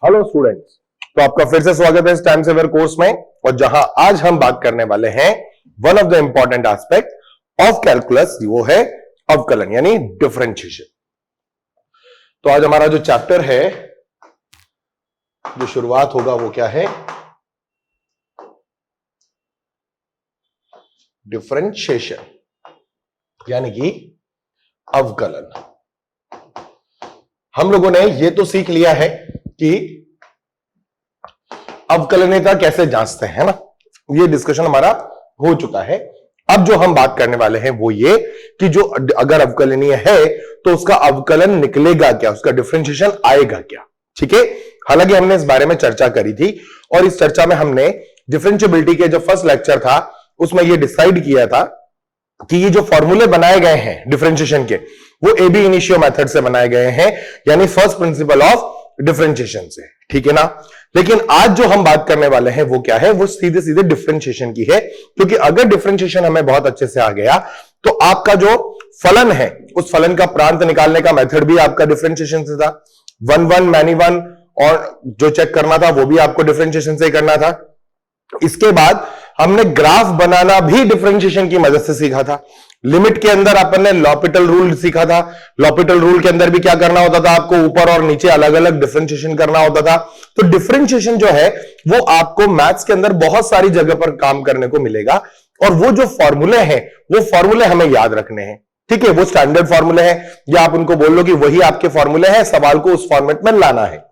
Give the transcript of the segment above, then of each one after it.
Hello students, तो आपका फिर से स्वागत है इस टाइम सेवर कोर्स में। और जहां आज हम बात करने वाले हैं one of the important aspect of calculus, वो है अवकलन यानी डिफरेंशिएशन। तो आज हमारा जो चैप्टर है, जो शुरुआत होगा वो क्या है? डिफरेंशिएशन यानी कि अवकलन। हम लोगों ने ये तो सीख लिया है कि अवकलनीयता कैसे जांचते हैं ना, ये डिस्कशन हमारा हो चुका है। अब जो हम बात करने वाले हैं वो ये कि जो अगर अवकलनीय है तो उसका अवकलन निकलेगा क्या, उसका डिफरेंशिएशन आएगा क्या। ठीक है, हालांकि हमने इस बारे में चर्चा करी थी और इस चर्चा में हमने डिफरेंशिएबिलिटी के जो फर्स्ट लेक्चर था उसमें ये डिसाइड किया था कि ये जो फॉर्मूले बनाए गए हैं डिफरेंशिएशन के, वो एबी इनिशियो मेथड से बनाए गए हैं, यानी फर्स्ट प्रिंसिपल ऑफ डिफरेंशिएशन से। ठीक है ना। लेकिन आज जो हम बात करने वाले हैं वो क्या है, वो सीधे सीधे डिफरेंशिएशन की है। क्योंकि अगर डिफरेंशिएशन हमें बहुत अच्छे से आ गया तो आपका जो फलन है उस फलन का प्रांत निकालने का मेथड भी आपका डिफरेंशिएशन से था। 1 1 मैनी 1 और जो चेक करना था वो भी आपको डिफरेंशिएशन से करना था। इसके बाद हमने ग्राफ बनाना भी डिफरेंशिएशन की मदद से सीखा था। लिमिट के अंदर अपन ने लॉपिटल रूल सीखा था। लॉपिटल रूल के अंदर भी क्या करना होता था, आपको ऊपर और नीचे अलग अलग डिफरेंशिएशन करना होता था। तो डिफरेंशिएशन जो है वो आपको मैथ्स के अंदर बहुत सारी जगह पर काम करने को मिलेगा। और वो जो फॉर्मूले हैं वो फॉर्मूले हमें याद रखने हैं। ठीक है, वो स्टैंडर्ड फॉर्मूले हैं या आप उनको बोल लो कि वही आपके फॉर्मूले हैं, सवाल को उस फॉर्मेट में लाना है।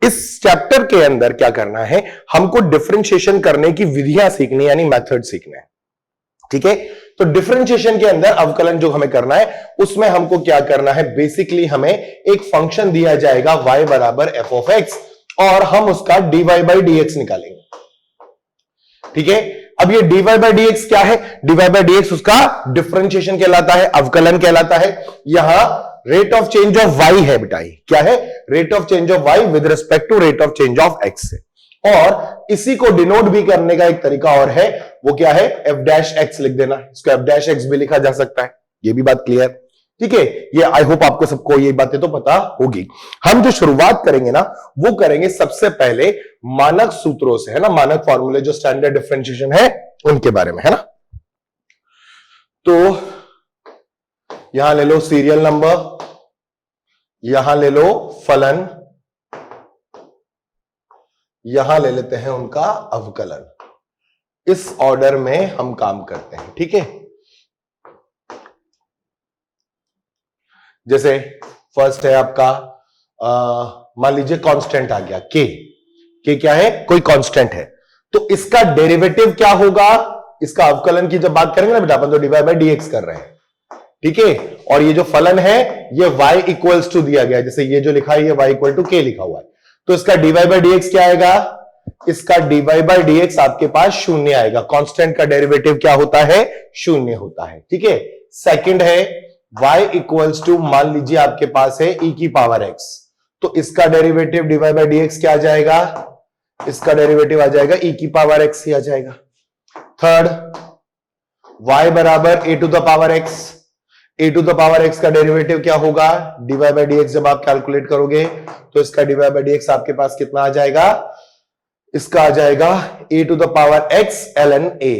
इस चैप्टर के अंदर क्या करना है, हमको डिफरेंशिएशन करने की विधियां सीखनी, यानी मेथड सीखना है। ठीक है, तो डिफरेंशिएशन के अंदर अवकलन जो हमें करना है उसमें हमको क्या करना है, बेसिकली हमें एक फंक्शन दिया जाएगा y बराबर एफ ऑफ एक्स और हम उसका dy बाई डी एक्स निकालेंगे। ठीक है, अब ये dy बाई डी एक्स क्या है, dy बाई डी एक्स उसका डिफरेंशिएशन कहलाता है, अवकलन कहलाता है। यहां rate of change of y है बेटा, क्या है, rate of change of y with respect to rate of change of x से। और इसी को डिनोट भी करने का एक तरीका और है, वो क्या है, एफ डैश एक्स लिख देना। इसको एफ डैश एक्स भी लिखा जा सकता है, ये भी बात क्लियर। ठीक है, ये आई होप आपको सबको ये बातें तो पता होगी। हम जो शुरुआत करेंगे ना वो करेंगे सबसे पहले मानक सूत्रों से, है ना, मानक फॉर्मूले जो स्टैंडर्ड डिफरेंशिएशन है उनके बारे में, है ना। तो यहां ले लो सीरियल नंबर, यहां ले लो फलन, यहां ले लेते हैं उनका अवकलन। इस ऑर्डर में हम काम करते हैं। ठीक है, जैसे फर्स्ट है आपका, मान लीजिए कांस्टेंट आ गया के क्या है, कोई कांस्टेंट है, तो इसका डेरिवेटिव क्या होगा, इसका अवकलन की जब बात करेंगे ना बेटा अपन, तो डिवाइड बाई डी एक्स कर रहे हैं। ठीक है, और ये जो फलन है ये y इक्वल्स टू दिया गया है, जैसे ये जो लिखा है ये y इक्वल टू के लिखा हुआ है, तो इसका dy बाई डी एक्स क्या आएगा, इसका dy बाई डी एक्स आपके पास शून्य आएगा। कांस्टेंट का डेरिवेटिव क्या होता है, शून्य होता है। ठीक है, सेकंड है y इक्वल्स टू, मान लीजिए आपके पास है e की पावर x, तो इसका derivative dy by d x क्या आ जाएगा, इसका डेरिवेटिव आ जाएगा e की पावर x ही आ जाएगा। थर्ड, y बराबर a to the power x, a to the power x का डेरिवेटिव क्या होगा, dy बाई डी एक्स। जब आप कैलकुलेट करोगे तो इसका dy बाई डी एक्स आपके पास कितना आ जाएगा, इसका आ जाएगा a to the power x ln a।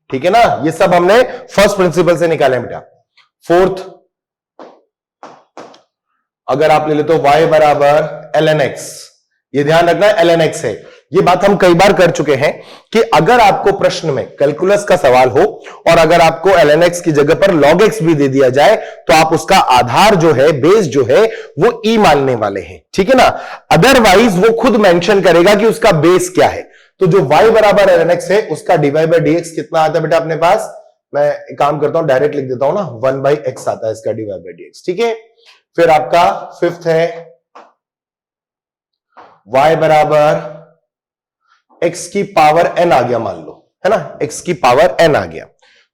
ठीक है ना, ये सब हमने फर्स्ट प्रिंसिपल से निकाले बेटा। फोर्थ, अगर आप ले ले तो y बराबर ln x, ये ध्यान रखना है ln x है। ये बात हम कई बार कर चुके हैं कि अगर आपको प्रश्न में कैलकुलस का सवाल हो और अगर आपको ln x की जगह पर log x भी दे दिया जाए तो आप उसका आधार जो है, बेस जो है, वो e मानने वाले हैं। ठीक है ना, अदरवाइज वो खुद मेंशन करेगा कि उसका बेस क्या है। तो जो y बराबर ln x है उसका dy बाई डी एक्स कितना आता है बेटा अपने पास, मैं एक काम करता हूं डायरेक्ट लिख देता हूं ना, 1 बाई एक्स आता है इसका dy बाई डी एक्स। ठीक है, फिर आपका फिफ्थ है y बराबर x की पावर n आ गया, मान लो, है ना, x की पावर n आ गया,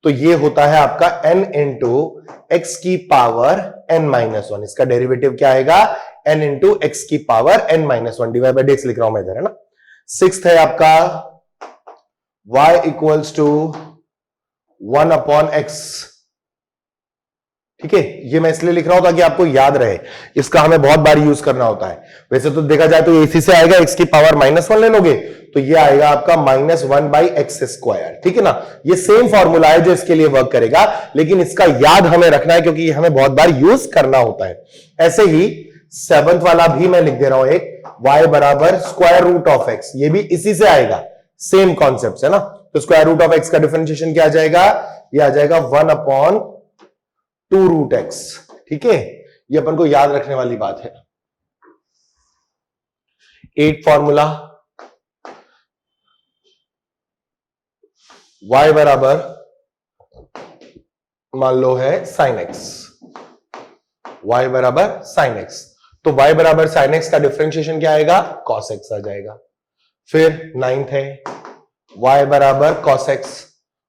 तो ये होता है आपका n इंटू x की पावर n माइनस वन। इसका डेरिवेटिव क्या आएगा, n इंटू x की power n minus one, divide by d x लिख रहा हूं मैं इधर, है ना। सिक्स्थ है आपका y equals to 1 upon x, ठीक है, ये मैं इसलिए लिख रहा हूं ताकि आपको याद रहे, इसका हमें बहुत बार यूज करना होता है। वैसे तो देखा जाए तो इसी से आएगा, एक्स की पावर -1 ले लोगे तो ये आएगा आपका -1/x²। ठीक है ना, ये सेम फॉर्मूला है जो इसके लिए वर्क करेगा, लेकिन इसका याद हमें रखना है क्योंकि ये हमें बहुत बार यूज करना होता है। ऐसे ही 7th वाला भी मैं लिख दे रहा हूं, एक y बराबर √x, ये भी इसी से आएगा, सेम कॉन्सेप्ट है ना। तो √x का डिफरेंशिएशन क्या आ जाएगा, ये आ जाएगा 1/2√x। ठीक है, ये अपन को याद रखने वाली बात है। 8 फॉर्मूला, y बराबर मान लो है sin x, y बराबर sin x, तो y बराबर sin x का डिफरेंशिएशन क्या आएगा, cos x आ जाएगा। फिर 9th है y बराबर cos x,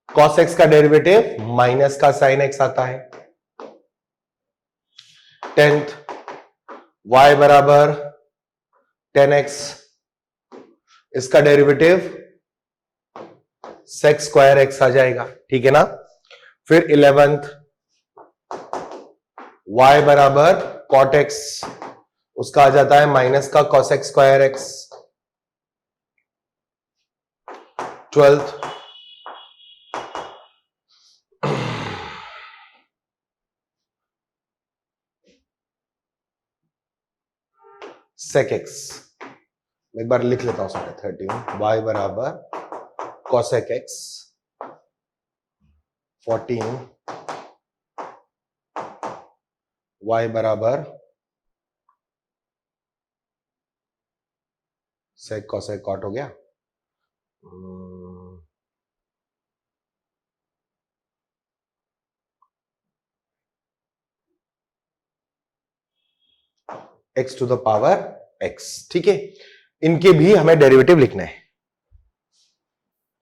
cos x का डेरिवेटिव माइनस का sin x आता है। 10th y बराबर 10x, इसका डेरिवेटिव sec² x आ जाएगा। ठीक है ना। फिर 11th y बराबर cot x, उसका आ जाता है माइनस का cos x²। 12th sec x, एक बार लिख लेता हूं सारे 13, y बराबर cosec x, 14 y बराबर sec cosec cot हो गया। x to the power x। ठीक है, इनके भी हमें डेरिवेटिव लिखना है।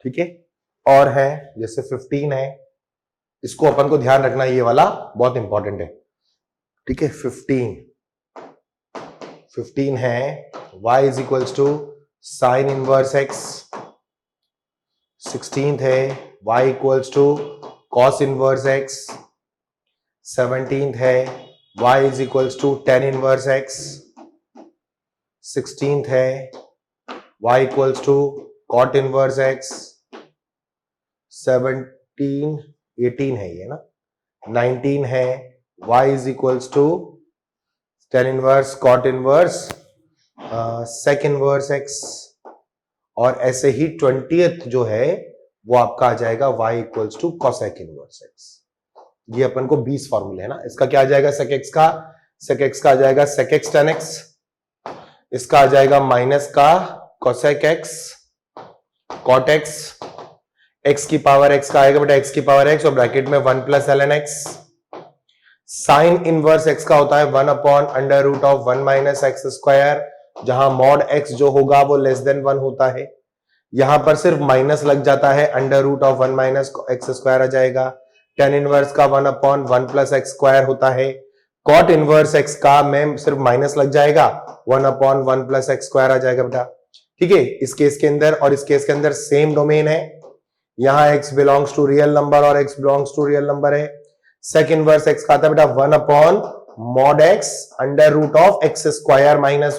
ठीक है, और है जैसे 15 है, इसको अपन को ध्यान रखना, ये वाला बहुत इंपॉर्टेंट है। ठीक है, 15 है y is equals to sine inverse x। 16th है y equals to cos inverse x। 17th है y is equals to tan inverse x। 16th है y equals to cot inverse x। 18 है ये ना। 19 है y is equals to tan inverse cot inverse sec inverse x। और ऐसे ही 20th जो है वो आपका आ जाएगा y equals to cosec inverse x। ये अपन को 20 फॉर्मूले है ना। इसका क्या आ जाएगा, सेक x का आ जाएगा सेक x tan x, इसका आ जाएगा माइनस का cosec x cot x, x की पावर x का आएगा बेटा x की पावर x और ब्रैकेट में 1 + ln x। Sign inverse x का होता है 1/√1 - x², जहां मॉड x जो होगा वो <1 होता है। यहां पर सिर्फ माइनस लग जाता है, √1 - x² आ जाएगा। टेन इनवर्स का 1/1 + x² होता है। कॉट इनवर्स x का में सिर्फ माइनस लग जाएगा, 1/1 + x² आ जाएगा बेटा। ठीक है, इस केस के अंदर और इस केस के अंदर सेम डोमेन है। यहां x belongs to real number और x belongs to real number है। सेक इनवर्स x का आता है बेटा 1/mod x √x² -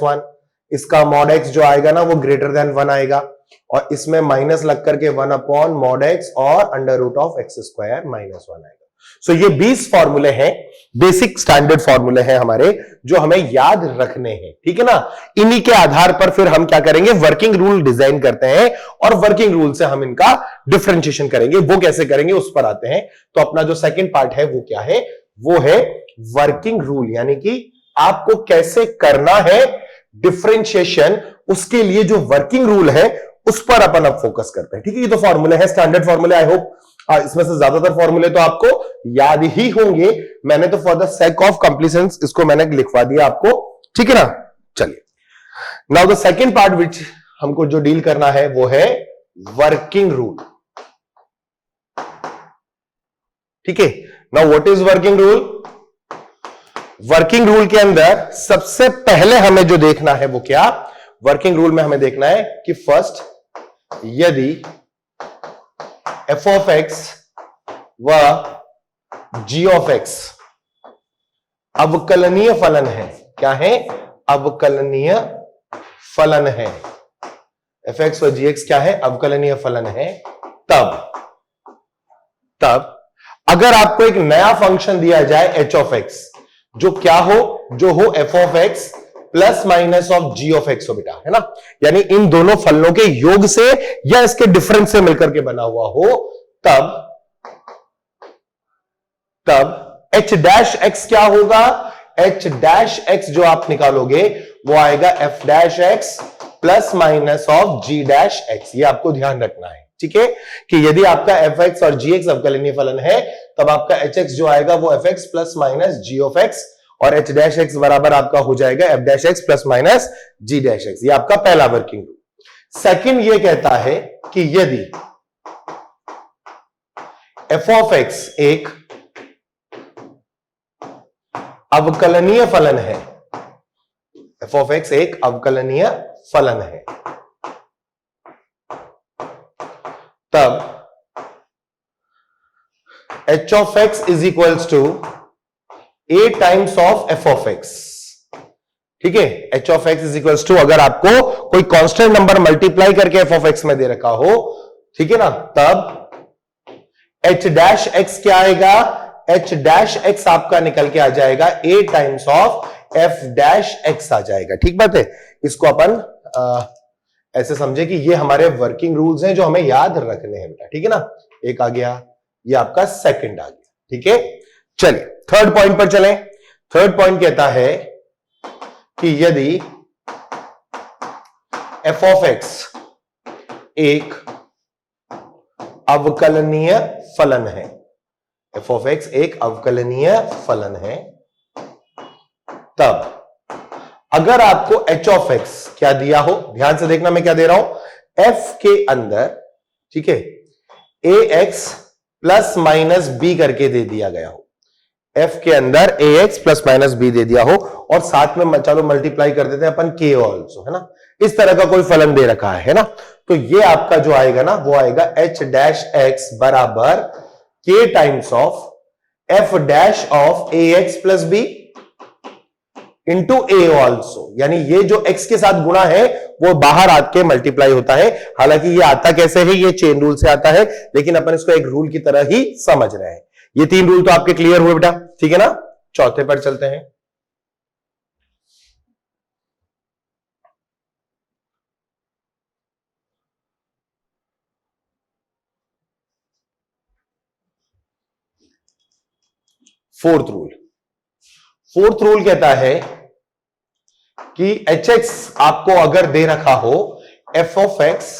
1। इसका mod x जो आएगा ना वो > 1 आएगा और इसमें माइनस लग करके 1/mod x और √x² - 1 आएगा। सो ये 20 फॉर्मूले हैं, बेसिक स्टैंडर्ड फॉर्मूले हैं हमारे, जो हमें याद रखने हैं। ठीक है ना। इन्हीं के आधार पर फिर हम क्या करेंगे, वर्किंग रूल डिजाइन करते हैं और वर्किंग रूल से हम इनका डिफरेंशिएशन करेंगे। वो कैसे करेंगे उस पर आते हैं। तो अपना जो सेकंड पार्ट है वो क्या है, वो है वर्किंग रूल, यानी कि आपको कैसे करना है डिफरेंशिएशन, उसके लिए जो वर्किंग रूल है उस पर अपन अब फोकस करते हैं। ठीक है, ये तो फॉर्मूले है, स्टैंडर्ड फॉर्मूले। आई होप इसमें से ज्यादातर फॉर्मूले तो आपको याद ही होंगे। मैंने तो फॉर द सेक ऑफ कंप्लीसेंस इसको मैंने लिखवा दिया आपको। ठीक है ना। चलिए, now the second part which हमको जो डील करना है वो है वर्किंग रूल। ठीक है, now what is working rule. Working rule के अंदर सबसे पहले हमें जो देखना है वो क्या, वर्किंग रूल में हमें देखना है कि फर्स्ट, यदि f of x व g of x अवकलनीय फलन है। क्या है? अवकलनीय फलन है। fx और gx क्या है? अवकलनीय फलन है। तब अगर आपको एक नया फंक्शन दिया जाए h ऑफ x, जो क्या हो? जो हो f of x plus minus of g of x हो बेटा, है ना? यानी इन दोनों फलनों के योग से या इसके डिफरेंस से मिलकर के बना हुआ हो, तब h डैश x क्या होगा? h डैश x जो आप निकालोगे वो आएगा f dash x plus minus of g dash x। ये आपको ध्यान रखना है, ठीक है, कि यदि आपका fx और gx अवकलनीय फलन है, तब आपका hx जो आएगा वो fx plus minus g of x, और h डैश x बराबर आपका हो जाएगा f dash x plus minus g dash x। ये आपका पहला वर्किंग रूल। सेकंड ये कहता है कि यदि f ऑफ x एक अवकलनीय फलन है, f ऑफ x एक अवकलनीय फलन है, तब h of x is equals to a times of f of x। ठीक है, h of x is equals to, अगर आपको कोई कांस्टेंट नंबर मल्टीप्लाई करके f ऑफ x में दे रखा हो, ठीक है ना, तब h डैश x क्या आएगा? h डैश x आपका निकल के आ जाएगा a times of f dash x आ जाएगा। ठीक बात है। इसको अपन ऐसे समझे कि ये हमारे वर्किंग रूल्स हैं जो हमें याद रखने हैं बेटा, ठीक है ना। एक आ गया, ये आपका सेकंड आ गया, ठीक है। चलिए थर्ड पॉइंट पर चलें। थर्ड पॉइंट कहता है कि यदि f ऑफ x एक अवकलनीय फलन है, f ऑफ x एक अवकलनीय फलन है, तब अगर आपको h ऑफ x क्या दिया हो, ध्यान से देखना मैं क्या दे रहा हूं, f के अंदर, ठीक है, ax प्लस माइनस बी करके दे दिया गया हो, f के अंदर ax प्लस माइनस बी दे दिया हो, और साथ में चलो मल्टीप्लाई कर देते हैं अपन k ऑल्सो, है ना। इस तरह का कोई फलन दे रखा है ना, तो ये आपका जो आएगा ना वो आएगा h डैश x बराबर k times of f dash of ax plus b into a also. यानी ये जो x के साथ गुणा है वो बाहर आके मल्टीप्लाई होता है। हालांकि ये आता कैसे है, ये चेन रूल से आता है, लेकिन अपन इसको एक रूल की तरह ही समझ रहे हैं। ये तीन रूल तो आपके क्लियर हुए बेटा, ठीक है ना। चौथे पर चलते हैं। Fourth rule. फोर्थ रूल कहता है कि hx आपको अगर दे रखा हो f of x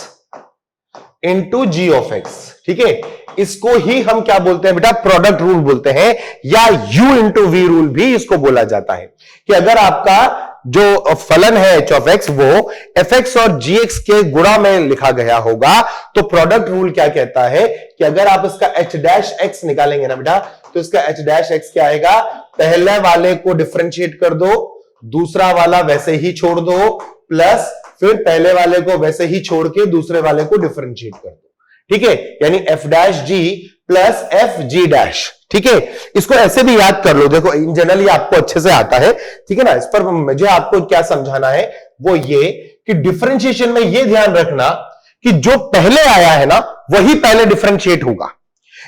into g of x, ठीक है, इसको ही हम क्या बोलते हैं बेटा, प्रोडक्ट रूल बोलते हैं, या u इंटू वी रूल भी इसको बोला जाता है। कि अगर आपका जो फलन है h ऑफ x वो fx और gx के गुणा में लिखा गया होगा, तो प्रोडक्ट रूल क्या कहता है कि अगर आप इसका h डैश x निकालेंगे ना बेटा, तो इसका h डैश x क्या आएगा, पहले वाले को डिफरेंशिएट कर दो, दूसरा वाला वैसे ही छोड़ दो, प्लस फिर पहले वाले को वैसे ही छोड़ के दूसरे वाले को डिफरेंशिएट कर दो। ठीक है, यानी f डैश जी प्लस एफ जी डैश। ठीक है, इसको ऐसे भी याद कर लो, देखो इन जनरल आपको अच्छे से आता है, ठीक है ना। इस पर मुझे आपको क्या समझाना है वो ये कि डिफरेंशिएशन में ये ध्यान रखना कि जो पहले आया है ना वही पहले डिफरेंशिएट होगा।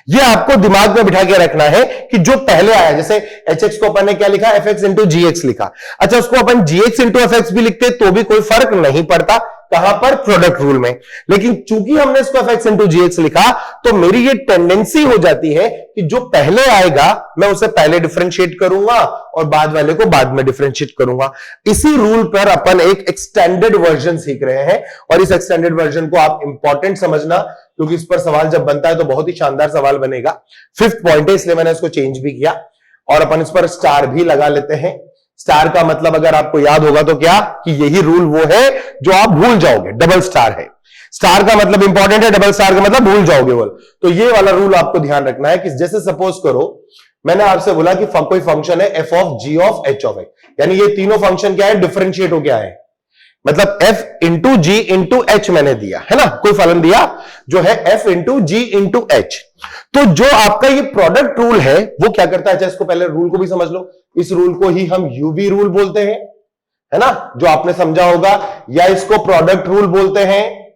ये आपको दिमाग में बिठा के रखना है कि जो पहले आया, जैसे hx को अपन ने क्या लिखा, fx इंटू gx लिखा, अच्छा उसको अपन gx इंटू fx भी लिखते तो भी कोई फर्क नहीं पड़ता, कहां पर, प्रोडक्ट रूल में। लेकिन चूंकि हमने इसको fx इंटू gx लिखा, तो मेरी ये टेंडेंसी हो जाती है कि जो पहले आएगा मैं उसे पहले डिफरेंशिएट करूंगा और बाद वाले को बाद में डिफरेंशिएट करूंगा। इसी रूल पर अपन एक एक्सटेंडेड वर्जन सीख रहे हैं, और इस एक्सटेंडेड वर्जन को आप इंपॉर्टेंट समझना, क्योंकि इस पर सवाल जब बनता है तो बहुत ही शानदार सवाल बनेगा। फिफ्थ पॉइंट है, इसलिए मैंने इसको चेंज भी किया, और अपन इस पर स्टार भी लगा लेते हैं। स्टार का मतलब अगर आपको याद होगा तो क्या, कि यही रूल वो है जो आप भूल जाओगे, डबल स्टार है। स्टार का मतलब इंपॉर्टेंट है, डबल स्टार का मतलब भूल जाओगे वो। तो ये वाला रूल आपको ध्यान रखना है कि जैसे सपोज करो मैंने आपसे बोला कि कोई फंक्शन है f of g of h of x, यानी ये तीनों फंक्शन क्या है, डिफरेंशिएट हो गया है। मतलब f इंटू जी इंटू एच मैंने दिया है ना, कोई फलन दिया जो है f इंटू जी इंटू एच। तो जो आपका ये प्रोडक्ट रूल है वो क्या करता है, अच्छा इसको पहले रूल को भी समझ लो, इस रूल को ही हम यूवी रूल बोलते हैं, है ना, जो आपने समझा होगा, या इसको प्रोडक्ट रूल बोलते हैं,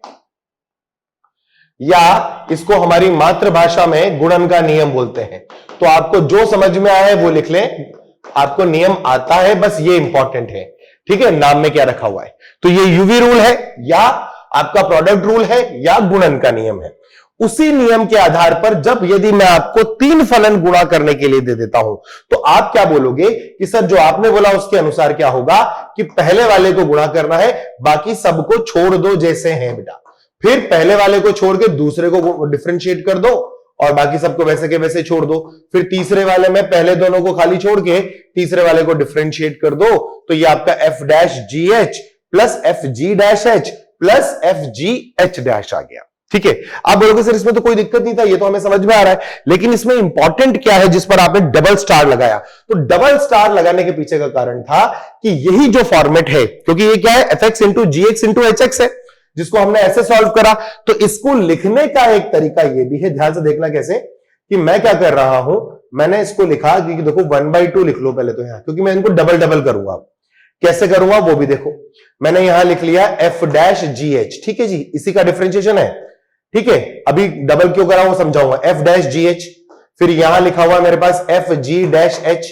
या इसको हमारी मातृभाषा में गुणन का नियम बोलते हैं। तो आपको जो समझ में आया है वो लिख लें, आपको नियम आता है, बस ये इंपॉर्टेंट है, ठीक है, नाम में क्या रखा हुआ है। तो ये यूवी रूल है, या आपका प्रोडक्ट रूल है, या गुणन का नियम है। उसी नियम के आधार पर जब यदि मैं आपको 3 फलन गुणा करने के लिए दे देता हूं तो आप क्या बोलोगे कि सर जो आपने बोला उसके अनुसार क्या होगा कि पहले वाले को गुणा करना है, बाकी सबको छोड़ दो जैसे हैं बेटा, फिर पहले वाले को छोड़ के दूसरे को डिफरेंशिएट कर दो और बाकी सबको वैसे के वैसे छोड़ दो, फिर तीसरे वाले में पहले दोनों को खाली छोड़ के तीसरे वाले को डिफरेंशिएट कर दो। तो ये आपका f dash g h plus f g dash h plus f g h dash आ गया, ठीक है। आप बोलोगे सर इसमें तो कोई दिक्कत नहीं था, ये तो हमें समझ में आ रहा है, लेकिन इसमें इंपॉर्टेंट क्या है जिस पर आपने डबल स्टार लगाया। तो डबल स्टार लगाने के पीछे का कारण था कि यही जो फॉर्मेट है, क्योंकि ये क्या है, f x into g x into H x है, जिसको हमने ऐसे सॉल्व करा, तो इसको लिखने का एक तरीका ये भी है, ध्यान से देखना कैसे, कि मैं क्या कर रहा हूं, मैंने इसको लिखा कि देखो 1/2 लिख लो पहले तो यहां, क्योंकि मैं इनको डबल डबल करूंगा। कैसे करूंगा वो भी देखो, मैंने यहां लिख लिया एफ डैश जी एच, ठीक है जी, इसी का डिफरेंशिएशन है, ठीक है। अभी डबल क्यों करा वो समझाऊंगा, एफ डैश जी एच, फिर यहां लिखा हुआ मेरे पास एफ जी डैश एच,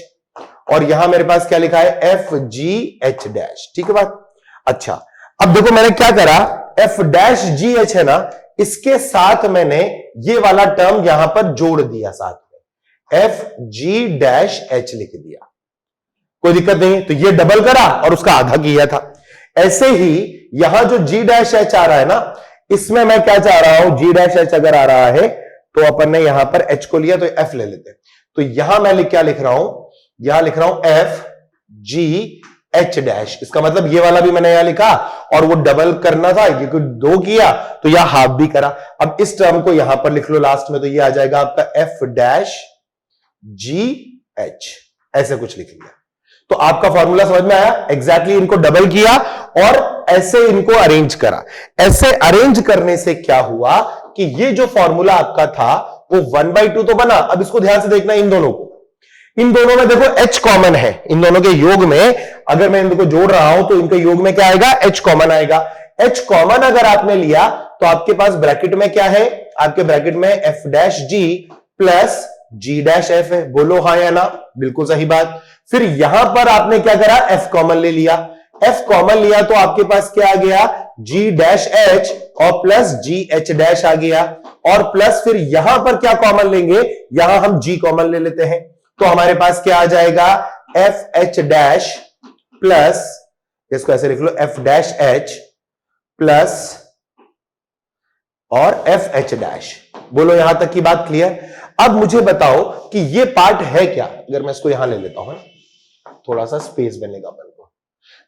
और यहां मेरे पास क्या लिखा है, एफ जी एच डैश, ठीक है बात। अच्छा अब देखो मैंने क्या करा, एफ डैश जी एच है ना, इसके साथ मैंने ये वाला टर्म यहां पर जोड़ दिया, साथ में एफ जी डैश एच लिख दिया, कोई दिक्कत नहीं। तो ये डबल करा और उसका आधा किया था। ऐसे ही यहां जो जी डैश एच आ रहा है ना, इसमें मैं क्या चाह रहा हूं, जी डैश एच अगर आ रहा है तो अपन ने यहां पर एच को लिया तो एफ ले लेते हैं। तो यहां मैं क्या लिख रहा हूं, यहां लिख रहा हूं एफ जी एच डैश, इसका मतलब ये वाला भी मैंने यहां लिखा और वो डबल करना था, ये कुछ 2 किया तो यहां हाफ भी करा। अब इस टर्म को यहां पर लिख लो लास्ट में, तो ये आ जाएगा आपका एफ डैश जी एच, ऐसे कुछ लिख लिया। तो आपका फॉर्मूला समझ में आया, एग्जैक्टली इनको डबल किया और ऐसे इनको अरेंज करा। ऐसे अरेंज करने से क्या हुआ कि ये जो फॉर्मूला आपका था वो 1/2 तो बना। अब इसको ध्यान से देखना, इन दोनों को, इन दोनों में देखो h कॉमन है, इन दोनों के योग में अगर मैं इनको जोड़ रहा हूं तो इनके योग में क्या आएगा, h कॉमन आएगा। h कॉमन अगर आपने लिया तो आपके पास ब्रैकेट में क्या है, आपके ब्रैकेट में f डैश जी प्लस जी डैश एफ है, बोलो हाँ या ना, बिल्कुल सही बात। फिर यहां पर आपने क्या करा, f कॉमन ले लिया, f कॉमन लिया तो आपके पास क्या आ गया, g डैश h और प्लस जी एच डैश आ गया, और प्लस फिर यहां पर क्या कॉमन लेंगे, यहां हम g कॉमन ले लेते हैं, तो हमारे पास क्या आ जाएगा, एफ एच डैश प्लस, इसको ऐसे लिख लो, एफ डैश एच प्लस और एफ एच डैश। बोलो यहां तक की बात क्लियर। अब मुझे बताओ कि ये पार्ट है क्या, अगर मैं इसको यहां ले लेता हूं, थोड़ा सा स्पेस बनेगा अपन को,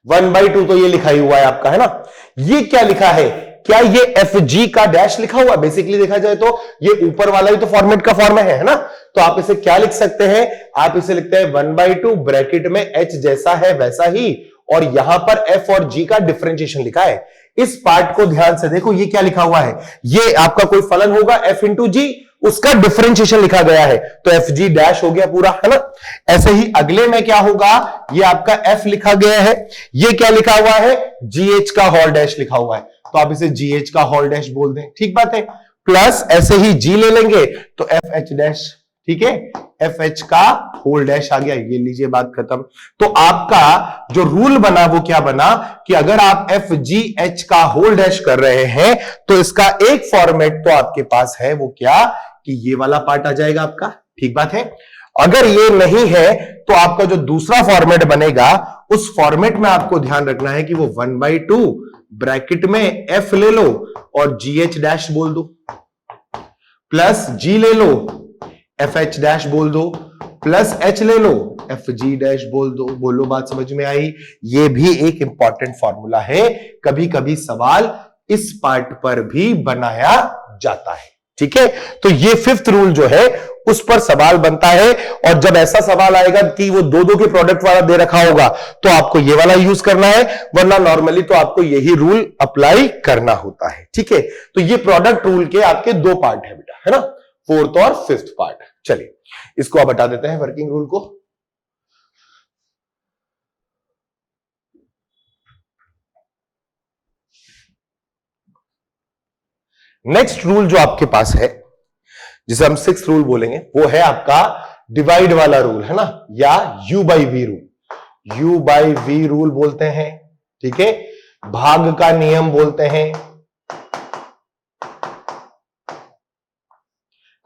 1/2 तो ये लिखा ही हुआ है आपका, है ना। ये क्या लिखा है, क्या ये एफ जी का डैश लिखा हुआ, बेसिकली देखा जाए तो ये ऊपर वाला ही तो फॉर्मेट का फॉर्म है ना। तो आप इसे क्या लिख सकते हैं, आप इसे लिखते हैं 1/2 ब्रैकेट में h जैसा है वैसा ही, और यहां पर f और g का डिफरेंशिएशन लिखा है। इस पार्ट को ध्यान से देखो, ये क्या लिखा हुआ है, ये आपका कोई फलन होगा f इंटू जी, उसका डिफरेंशिएशन लिखा गया है, तो एफ जी डैश हो गया पूरा, है ना। ऐसे ही अगले में क्या होगा, ये आपका f लिखा गया है, ये क्या लिखा हुआ है, जी एच का होल डैश लिखा हुआ है, तो आप इसे जी एच का होल डैश बोल दें, ठीक बात है। प्लस ऐसे ही g ले लेंगे तो एफ एच डैश, ठीक है, एफ एच का होल डैश आ गया, ये लीजिए बात खत्म। तो आपका जो रूल बना वो क्या बना कि अगर आप एफ जी एच का होल डैश कर रहे हैं तो इसका एक फॉर्मेट तो आपके पास है, वो क्या कि ये वाला पार्ट आ जाएगा आपका, ठीक बात है। अगर ये नहीं है तो आपका जो दूसरा फॉर्मेट बनेगा उस फॉर्मेट में आपको ध्यान रखना है कि वो 1/2 ब्रैकेट में एफ ले लो और जी एच डैश बोल दो, प्लस जी ले लो एफ एच डैश बोल दो, प्लस एच ले लो एफ जी डैश बोल दो। बोलो बात समझ में आई। ये भी एक इंपॉर्टेंट फॉर्मूला है, कभी कभी सवाल इस पार्ट पर भी बनाया जाता है। ठीक है, तो ये फिफ्थ रूल जो है उस पर सवाल बनता है। और जब ऐसा सवाल आएगा कि वो दो दो के प्रोडक्ट वाला दे रखा होगा तो आपको ये वाला यूज करना है, वरना नॉर्मली तो आपको यही रूल अप्लाई करना होता है। ठीक है, तो ये प्रोडक्ट रूल के आपके दो पार्ट है बेटा, है ना, फोर्थ और फिफ्थ पार्ट। चलिए इसको आप हटा देते हैं वर्किंग रूल को। नेक्स्ट रूल जो आपके पास है, जिसे हम सिक्स्थ रूल बोलेंगे, वो है आपका डिवाइड वाला रूल, है ना, या u by v rule. U by v rule बोलते हैं, ठीक है, भाग का नियम बोलते हैं,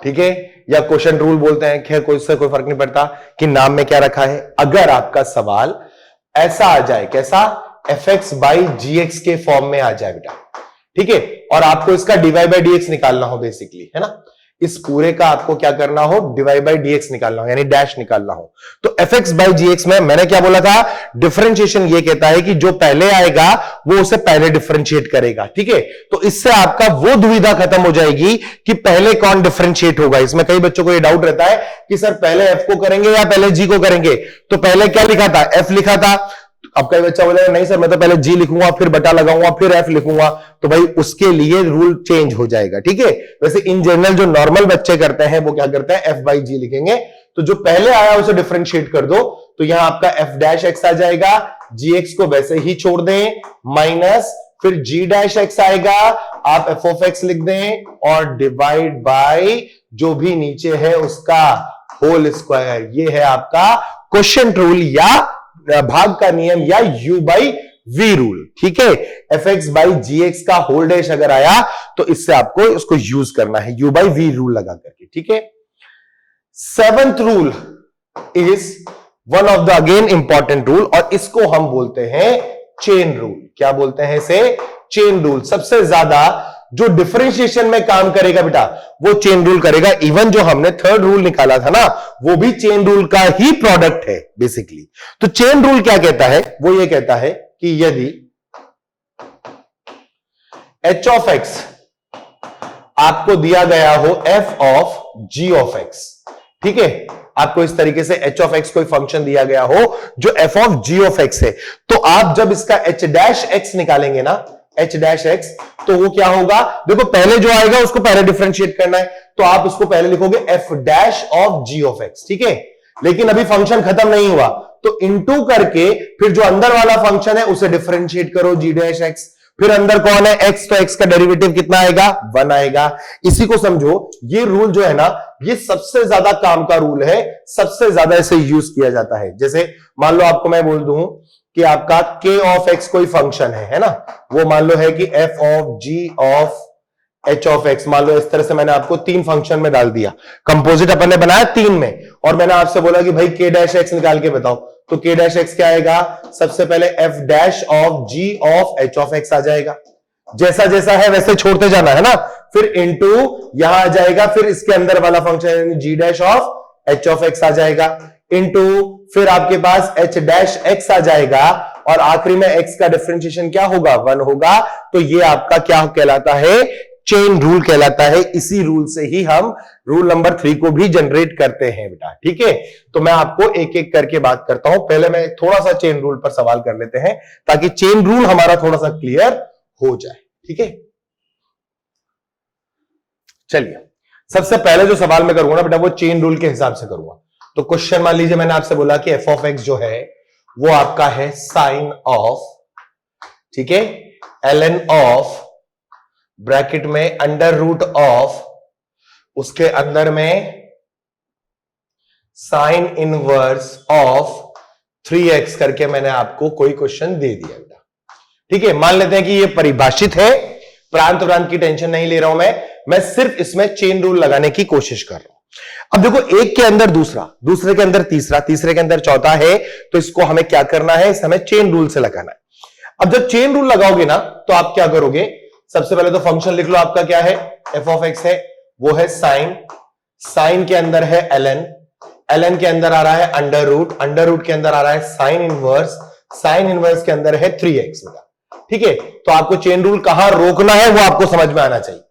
ठीक है, या क्वेश्चन रूल बोलते हैं। खैर कोई इससे कोई फर्क नहीं पड़ता कि नाम में क्या रखा है। अगर आपका सवाल ऐसा आ जाए, कैसा, fx बाई gx के फॉर्म में आ जाए बेटा, ठीक है, और आपको इसका dy बाई dx निकालना हो बेसिकली, है ना, इस पूरे का आपको क्या करना हो, dy बाई dx निकालना हो, यानी डैश निकालना हो, तो fx बाई gx में मैंने क्या बोला था, डिफरेंशिएशन ये कहता है कि जो पहले आएगा वो उसे पहले डिफरेंशिएट करेगा। ठीक है, तो इससे आपका वो दुविधा खत्म हो जाएगी कि पहले कौन डिफरेंशिएट होगा। इसमें कई बच्चों को ये डाउट रहता है कि सर पहले f को करेंगे या पहले g को करेंगे, तो पहले क्या लिखा था, f लिखा था। अब कई बच्चा बोलेगा नहीं सर मैं तो पहले जी लिखूंगा फिर बटा लगाऊंगा फिर एफ लिखूंगा, तो भाई उसके लिए रूल चेंज हो जाएगा। ठीक है, वैसे इन जनरल जो नॉर्मल बच्चे करते हैं वो क्या करते हैं, एफ बाई जी लिखेंगे, तो जो पहले आया उसे डिफरेंशिएट कर दो, तो यहां आपका एफ डैश एक्स आ जाएगा, जी एक्स को वैसे ही छोड़ दें, माइनस फिर जी डैश एक्स आएगा, आप एफ ऑफ एक्स लिख दें, और डिवाइड बाय जो भी नीचे है उसका होल स्क्वायर। ये है आपका क्वेश्चन रूल या भाग का नियम या u बाई वी रूल। ठीक है, f x by g x का होल डैश अगर आया तो इससे आपको इसको यूज करना है, u बाई वी रूल लगा करके। ठीक है, seventh rule is one of the again important rule, और इसको हम बोलते हैं चेन रूल। क्या बोलते हैं इसे, चेन रूल। सबसे ज्यादा जो डिफरेंशिएशन में काम करेगा बेटा वो चेन रूल करेगा। इवन जो हमने थर्ड रूल निकाला था ना वो भी चेन रूल का ही प्रोडक्ट है बेसिकली। तो चेन रूल क्या कहता है, वो ये कहता है कि यदि h ऑफ x आपको दिया गया हो f of g of x, ठीक है, आपको इस तरीके से h ऑफ x कोई फंक्शन दिया गया हो जो f of g of x है, तो आप जब इसका h डैश x निकालेंगे ना, h डैश x, तो वो क्या होगा, देखो पहले जो आएगा उसको पहले डिफरेंशिएट करना है, तो आप उसको पहले लिखोगे f dash of g of x। ठीक है, लेकिन अभी फंक्शन खत्म नहीं हुआ, तो इनटू करके फिर जो अंदर वाला फंक्शन है उसे डिफरेंशिएट करो, g डैश x, फिर अंदर कौन है x, तो x का डेरिवेटिव कितना आएगा, 1 आएगा। इसी को समझो, ये रूल जो है ना ये सबसे ज्यादा काम का रूल है, सबसे ज्यादा इसे यूज किया जाता है। जैसे मान लो आपको मैं बोल दूं कि आपका k ऑफ x कोई फंक्शन है ना, वो मान लो है कि f of g of h of x, मान लो इस तरह से मैंने आपको 3 फंक्शन में डाल दिया, कंपोजिट अपन ने बनाया 3 में, और मैंने आपसे बोला कि भाई k डैश x निकाल के बताओ, तो k डैश x क्या आएगा, सबसे पहले f dash of g of h of x आ जाएगा, जैसा जैसा है वैसे छोड़ते जाना है ना, फिर इनटू यहां आ जाएगा, फिर इसके अंदर वाला function g dash of h of x आ जाएगा, इनटू फिर आपके पास h डैश x आ जाएगा, और आखिरी में x का डिफरेंशिएशन क्या होगा, 1 होगा। तो ये आपका क्या कहलाता है, चेन रूल कहलाता है। इसी रूल से ही हम रूल नंबर 3 को भी जनरेट करते हैं बेटा। ठीक है, तो मैं आपको एक एक करके बात करता हूं, पहले मैं थोड़ा सा चेन रूल पर सवाल कर लेते हैं ताकि चेन रूल हमारा थोड़ा सा क्लियर हो जाए। ठीक है, चलिए सबसे पहले जो सवाल मैं करूंगा ना बेटा वो चेन रूल के हिसाब से करूंगा। तो क्वेश्चन मान लीजिए मैंने आपसे बोला कि f ऑफ x जो है वो आपका है साइन ऑफ, ठीक है, ln ऑफ ब्रैकेट में अंडर रूट ऑफ, उसके अंदर में साइन इनवर्स ऑफ 3x करके मैंने आपको कोई क्वेश्चन दे दिया बेटा। ठीक है, मान लेते हैं कि ये परिभाषित है, प्रांत प्रांत की टेंशन नहीं ले रहा हूं मैं सिर्फ इसमें चेन रूल लगाने की कोशिश कर रहा हूं। अब देखो एक के अंदर दूसरा, दूसरे के अंदर तीसरा, तीसरे के अंदर चौथा है, तो इसको हमें क्या करना है, इसे हमें चेन रूल से लगाना है। अब जब चेन रूल लगाओगे ना तो आप क्या करोगे, सबसे पहले तो फंक्शन लिख लो, आपका क्या है, f ऑफ x है, वो है साइन, साइन के अंदर है ln, ln के अंदर आ रहा है अंडर रूट के अंदर आ रहा है साइन इनवर्स, साइन इनवर्स के अंदर है 3x। ठीक है, तो आपको चेन रूल कहां रोकना है वो आपको समझ में आना चाहिए।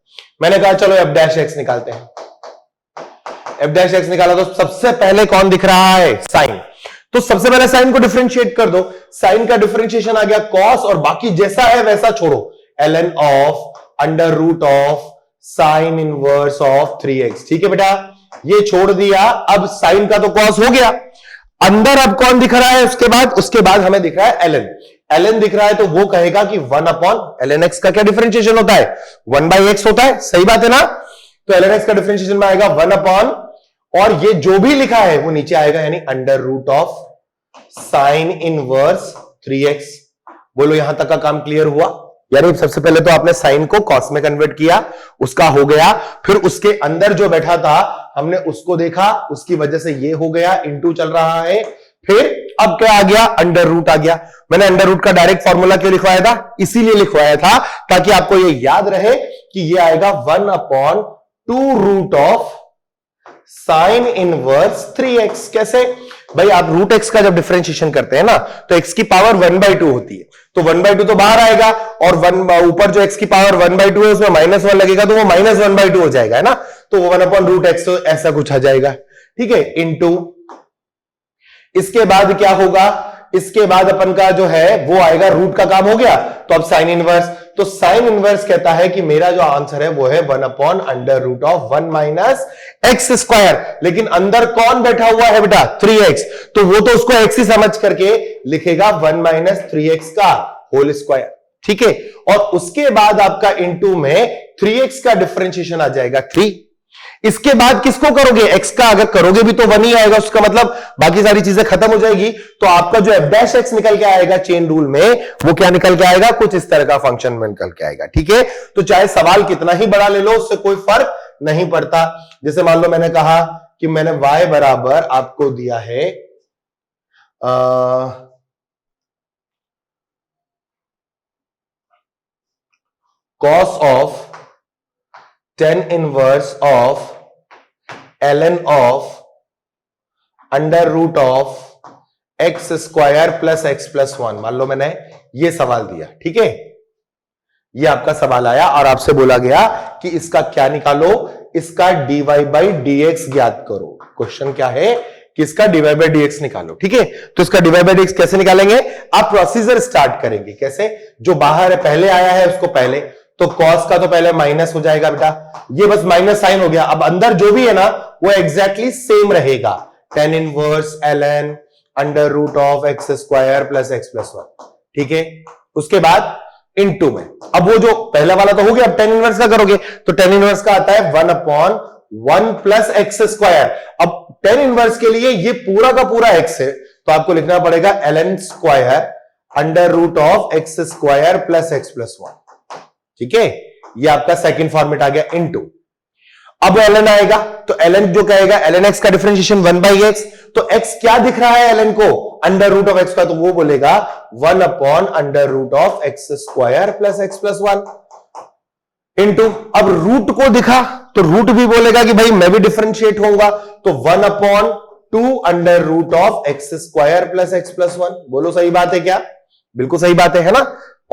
मैंने कहा चलो एफ डैश एक्स निकालते हैं। एफ डैश एक्स निकाला तो सबसे पहले कौन दिख रहा है? साइन। तो सबसे पहले साइन को डिफरेंशिएट कर दो। साइन का डिफरेंशिएशन आ गया कॉस, और बाकी जैसा है वैसा छोड़ो, ln of under root of sine inverse of 3x। ठीक है बेटा, ये छोड़ दिया। अब साइन का तो कॉस हो गया, अंदर अब कौन दिख रहा है? उसके बाद हमें दिख रहा है ln। ln दिख रहा है तो वो कहेगा कि 1 अपॉन ln x का क्या डिफरेंशिएशन होता है? 1/x होता है, सही बात है ना? तो ln x का डिफरेंशिएशन में आएगा 1 अपॉन, और ये जो भी लिखा है वो नीचे आएगा, यानी under root of sine inverse 3x। बोलो यहां तक का काम क्लियर हुआ? यानी सबसे पहले तो आपने साइन को कॉस में कन्वर्ट किया, उसका हो गया, फिर उसके अंदर जो बैठा था हमने उसको देखा, उसकी वजह से ये हो गया, इनटू चल रहा है, फिर अब क्या आ गया? अंडर रूट आ गया। मैंने अंडर रूट का डायरेक्ट फॉर्मूला क्यों लिखवाया था? इसीलिए लिखवाया था ताकि आपको ये याद रहे कि ये आएगा 1 upon 2 root of sine inverse 3x। कैसे भाई? आप रूट x का जब डिफरेंशिएशन करते हैं ना तो x की पावर 1/2 होती है, तो 1/2 तो बाहर आएगा, और ऊपर जो x की पावर 1/2 है उसमें -1 लगेगा तो वो -1/2 हो जाएगा, है ना? तो 1 अपॉन रूट x, तो ऐसा कुछ आ जाएगा। ठीक है, इनटू इसके बाद क्या होगा? इसके बाद अपन का जो है वो आएगा, रूट का काम हो गया, तो अब साइन इनवर्स। तो साइन इनवर्स कहता है कि मेरा जो आंसर है वो है 1 upon under root of 1 minus x square. लेकिन अंदर कौन बैठा हुआ है बेटा? 3x, तो वो तो उसको x ही समझ करके लिखेगा 1 माइनस 3x का होल स्क्वायर। ठीक है, और उसके बाद आपका इनटू में 3x का डिफरेंशिएशन आ जाएगा 3। इसके बाद किसको करोगे? x का अगर करोगे भी तो 1 ही आएगा, उसका मतलब बाकी सारी चीजें खत्म हो जाएगी। तो आपका जो f डैश x निकल के आएगा चेन रूल में, वो क्या निकल के आएगा? कुछ इस तरह का फंक्शन में निकल के आएगा। ठीक है, तो चाहे सवाल कितना ही बड़ा ले लो उससे कोई फर्क नहीं पड़ता। जैसे मान लो मैंने कहा कि मैंने y बराबर आपको दिया है cos of tan inverse of ln of under root of x square plus x plus 1। मान लो मैंने ये सवाल दिया, ठीक है, ये आपका सवाल आया और आपसे बोला गया कि इसका क्या निकालो? इसका dy बाई dx ज्ञात करो। क्वेश्चन क्या है कि इसका dy बाई dx निकालो। ठीक है, तो इसका dy बाई dx कैसे निकालेंगे? आप प्रोसीजर स्टार्ट करेंगे। कैसे? जो बाहर है पहले आया है उसको पहले, तो cos का तो पहले माइनस हो जाएगा बेटा, ये बस माइनस साइन हो गया। अब अंदर जो भी है ना वो एग्जैक्टली सेम रहेगा, tan inverse ln under root of x square plus x plus 1। ठीक है, उसके बाद इनटू में, अब वो जो पहला वाला तो हो गया, अब tan इनवर्स का करोगे तो tan इनवर्स का आता है 1 अपॉन 1 प्लस एक्स स्क्वायर। अब tan इनवर्स के लिए ये पूरा का पूरा x है, तो आपको लिखना पड़ेगा ln square under root of x square plus x plus 1। ठीक है, ये आपका सेकंड फॉर्मेट आ गया इनटू। अब ln आएगा तो ln जो कहेगा ln x का डिफरेंशिएशन 1/x, तो x क्या दिख रहा है ln को? अंडर रूट ऑफ x का, तो वो बोलेगा 1 upon under root of x square plus x plus 1 into. अब रूट को दिखा तो रूट भी बोलेगा कि भाई मैं भी डिफरेंशिएट होऊंगा, तो 1 upon 2 under root of x square plus x plus 1। बोलो सही बात है क्या? बिल्कुल सही बात है ना?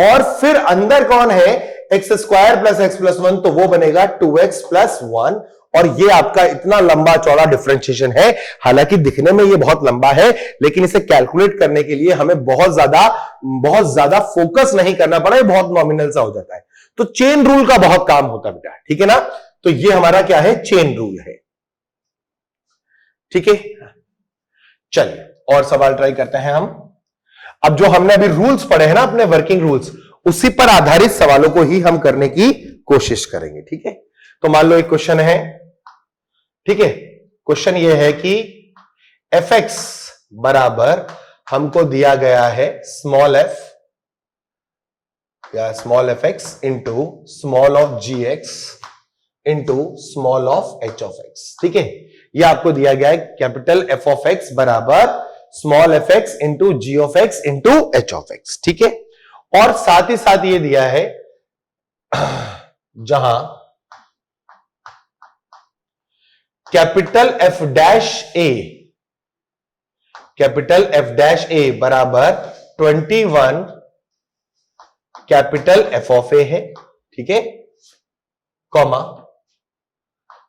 और फिर अंदर कौन है? X square plus x plus 1, तो वो बनेगा 2x प्लस 1। और ये आपका इतना लंबा चौड़ा डिफरेंशिएशन है, हालांकि दिखने में ये बहुत लंबा है, लेकिन इसे कैलकुलेट करने के लिए हमें बहुत ज्यादा फोकस नहीं करना पड़ा, बहुत नॉमिनल सा हो जाता है। तो चेन रूल का बहुत काम होता है बेटा, ठीक है ना? तो ये हमारा क्या है? चेन रूल है। ठीक है, चलिए और सवाल ट्राई करते हैं हम। अब जो हमने अभी रूल्स पढ़े हैं ना, अपने वर्किंग रूल्स, उसी पर आधारित सवालों को ही हम करने की कोशिश करेंगे। ठीक है, तो मान लो एक क्वेश्चन है, ठीक है, क्वेश्चन ये है कि fx बराबर हमको दिया गया है स्मॉल f या small fx into small of gx into small of h of x। ठीक है, ये आपको दिया गया है कैपिटल f ऑफ x बराबर small fx into g of x into h of x। ठीक है, और साथ ही साथ ये दिया है जहां कैपिटल f डैश a बराबर 21 कैपिटल f ऑफ a है। ठीक है, कॉमा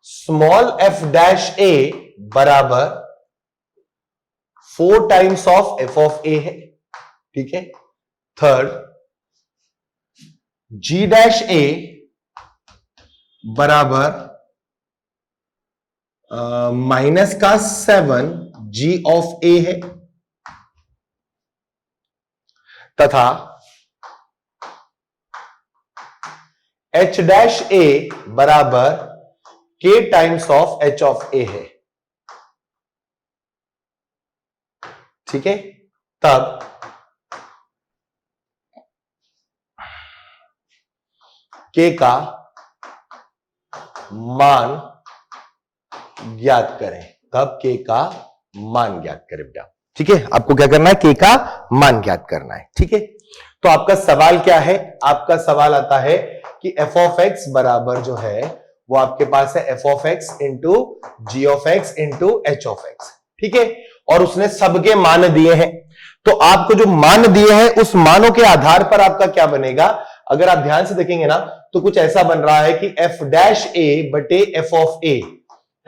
स्मॉल एफ डैश ए बराबर 4 टाइम्स ऑफ एफ ऑफ ए है, ठीक है। थर्ड, जी डैश ए बराबर माइनस का 7 जी ऑफ ए है, तथा एच डैश ए बराबर के टाइम्स ऑफ एच ऑफ ए है, ठीक है। तब के का मान ज्ञात करें, तब के का मान ज्ञात करें बेटा, ठीक है। आपको क्या करना है, के का मान ज्ञात करना है, ठीक है। तो आपका सवाल क्या है, आपका सवाल आता है कि एफ ऑफ एक्स बराबर जो है वो आपके पास है f of x into g of x into h of x, ठीक है। और उसने सबके मान दिए हैं, तो आपको जो मान दिए हैं उस मानों के आधार पर आपका क्या बनेगा, अगर आप ध्यान से देखेंगे ना तो कुछ ऐसा बन रहा है कि एफ डैश ए बटे एफ ऑफ ए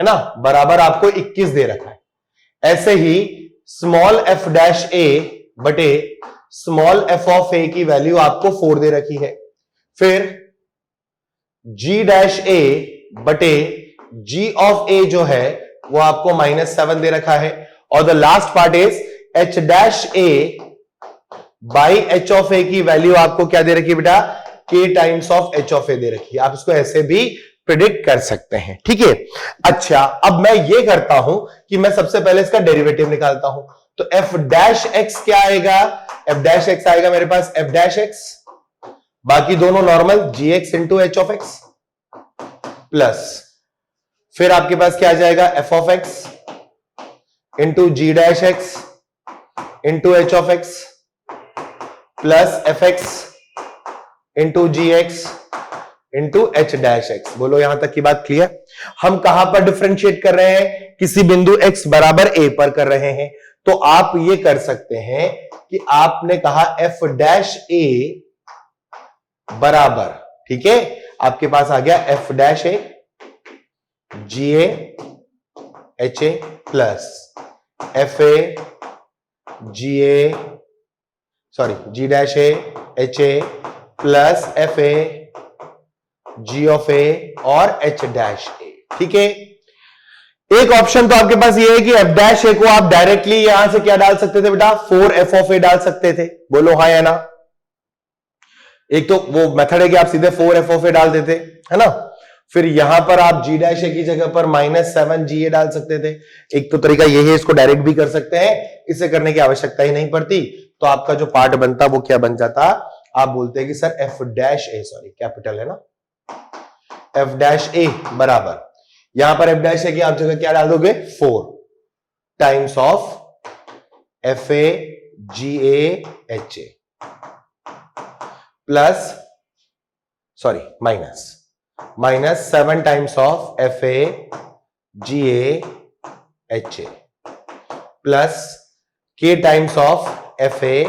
है ना, बराबर आपको 21 दे रखा है। ऐसे ही स्मॉल एफ डैश ए बटे स्मॉल एफ ऑफ ए की वैल्यू आपको 4 दे रखी है। फिर जी डैश ए बटे जी ऑफ ए जो है वो आपको -7 दे रखा है। और the last part is h dash a by h of a की वैल्यू आपको क्या दे रखी है बेटा, k times of h of a दे रखी है। आप इसको ऐसे भी प्रिडिक्ट कर सकते हैं, ठीक है। अच्छा, अब मैं ये करता हूं कि मैं सबसे पहले इसका डेरिवेटिव निकालता हूं। तो एफ डैश एक्स क्या आएगा, एफ डैश एक्स आएगा मेरे पास एफ डैश एक्स, बाकी दोनों normal g x into h of x, plus फिर आपके पास क्या आ जाएगा f of x into g dash x into h of x, plus f x into g x into h dash x. बोलो यहां तक की बात क्लियर। हम कहां पर डिफरेंशिएट कर रहे हैं, किसी बिंदु x बराबर a पर कर रहे हैं। तो आप ये कर सकते हैं कि आपने कहा एफ डैश ए बराबर, ठीक है, आपके पास आ गया f dash a g h a plus f a g dash a h a plus f a g of a और एच डैश ए, ठीक है। एक ऑप्शन तो आपके पास ये है कि एफ डैश ए को आप डायरेक्टली यहां से क्या डाल सकते थे बेटा, 4 एफ ऑफ ए डाल सकते थे। बोलो हाँ या ना। एक तो वो मेथड है कि आप सीधे 4 एफ ऑफ ए डाल देते, है ना। फिर यहां पर आप जी डैश ए की जगह पर -7 जी ए डाल सकते थे। एक तो तरीका ये है, इसको डायरेक्ट भी कर सकते हैं, इसे करने की आवश्यकता ही नहीं पड़ती। तो आपका जो पार्ट बनता वो क्या बन जाता, आप बोलते हैं कि सर एफ डैश ए, सॉरी कैपिटल है ना, एफ डैश ए बराबर, यहां पर एफ डैश ए की आप जगह क्या डाल दोगे 4 times of f a g a h a plus sorry -7 times of f a g a h a plus k times of f a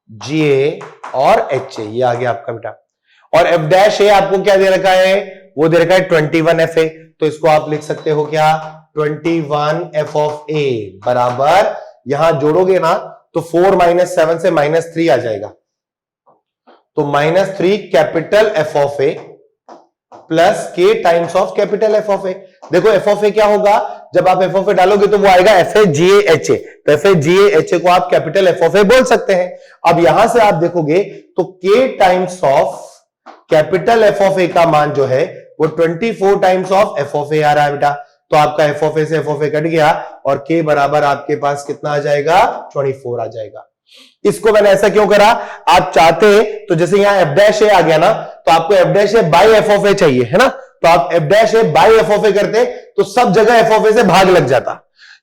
g a और एच ए। ये आ गया आपका बेटा। और एफ डैश ए आपको क्या दे रखा है, वो दे रखा है 21 एफ ए। तो इसको आप लिख सकते हो क्या, 21 एफ ऑफ ए बराबर, यहां जोड़ोगे ना तो 4 - 7 से -3 आ जाएगा, तो -3 capital F of a plus k times of capital F of a. देखो एफ ऑफ ए क्या होगा, जब आप एफ ऑफ ए डालोगे तो वो आएगा एफ ए जी एच ए, तो एफ ए जी एच ए को आप कैपिटल एफ ऑफ ए बोल सकते हैं। अब यहां से आप देखोगे तो k times of capital F of a का मान जो है वो 24 times of f of a आ रहा है बेटा। तो आपका एफ ऑफ ए से एफ ऑफ ए कट गया और के बराबर आपके पास कितना आ जाएगा, 24 आ जाएगा। इसको मैंने ऐसा क्यों करा, आप चाहते तो जैसे यहां एफ डैश ए आ गया ना, तो आपको f dash a by f of a चाहिए, है ना। तो आप f dash a by f of a करते तो सब जगह एफ ऑफ ए से भाग लग जाता।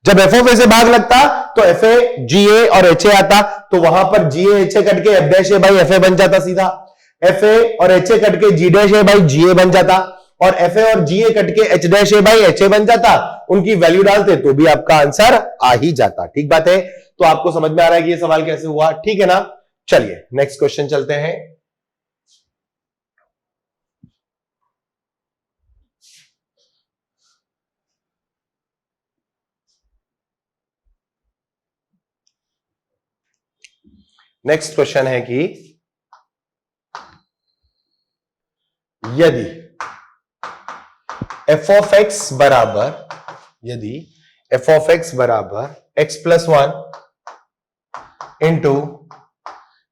जब एफ ऑफ ए से भाग लगता तो एफ ए जी ए और एच ए आता, तो वहां पर जी ए एच ए कट के F dash a by F A बन जाता सीधा। एफ ए और एच ए कट के जी डैश ए बाई जी ए बन जाता, और एफ ए और जी ए कट के H dash a by H A बन जाता। उनकी वैल्यू डालते तो भी आपका आंसर आ ही जाता। ठीक बात है। तो आपको समझ में आ रहा है कि ये सवाल कैसे हुआ, ठीक है ना। चलिए नेक्स्ट क्वेश्चन चलते हैं। नेक्स्ट क्वेश्चन है कि यदि f ऑफ एक्स बराबर x plus 1 into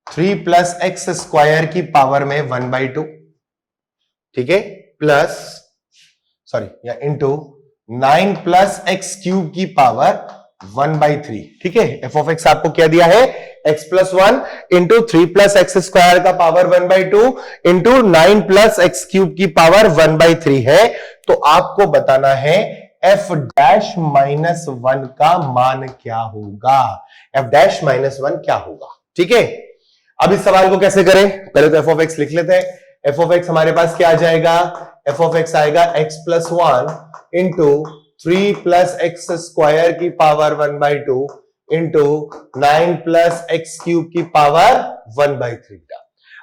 3 plus x square की पावर में 1/2, ठीक है, प्लस या इंटू 9 प्लस एक्स क्यूब की पावर 1/3, ठीक है। एफ ऑफ एक्स आपको क्या दिया है, x plus 1 into 3 plus x square का power 1/2 into 9 plus x cube की पावर 1/3 है। तो आपको बताना है f डैश माइनस 1 का मान क्या होगा, f डैश माइनस 1 क्या होगा, ठीक है। अब इस सवाल को कैसे करें, पहले तो f ऑफ एक्स लिख लेते हैं। f ऑफ एक्स हमारे पास क्या आ जाएगा, f ऑफ एक्स आएगा x plus 1 into 3 plus x square की power 1/2 into 9 plus x cube की पावर 1/3 का।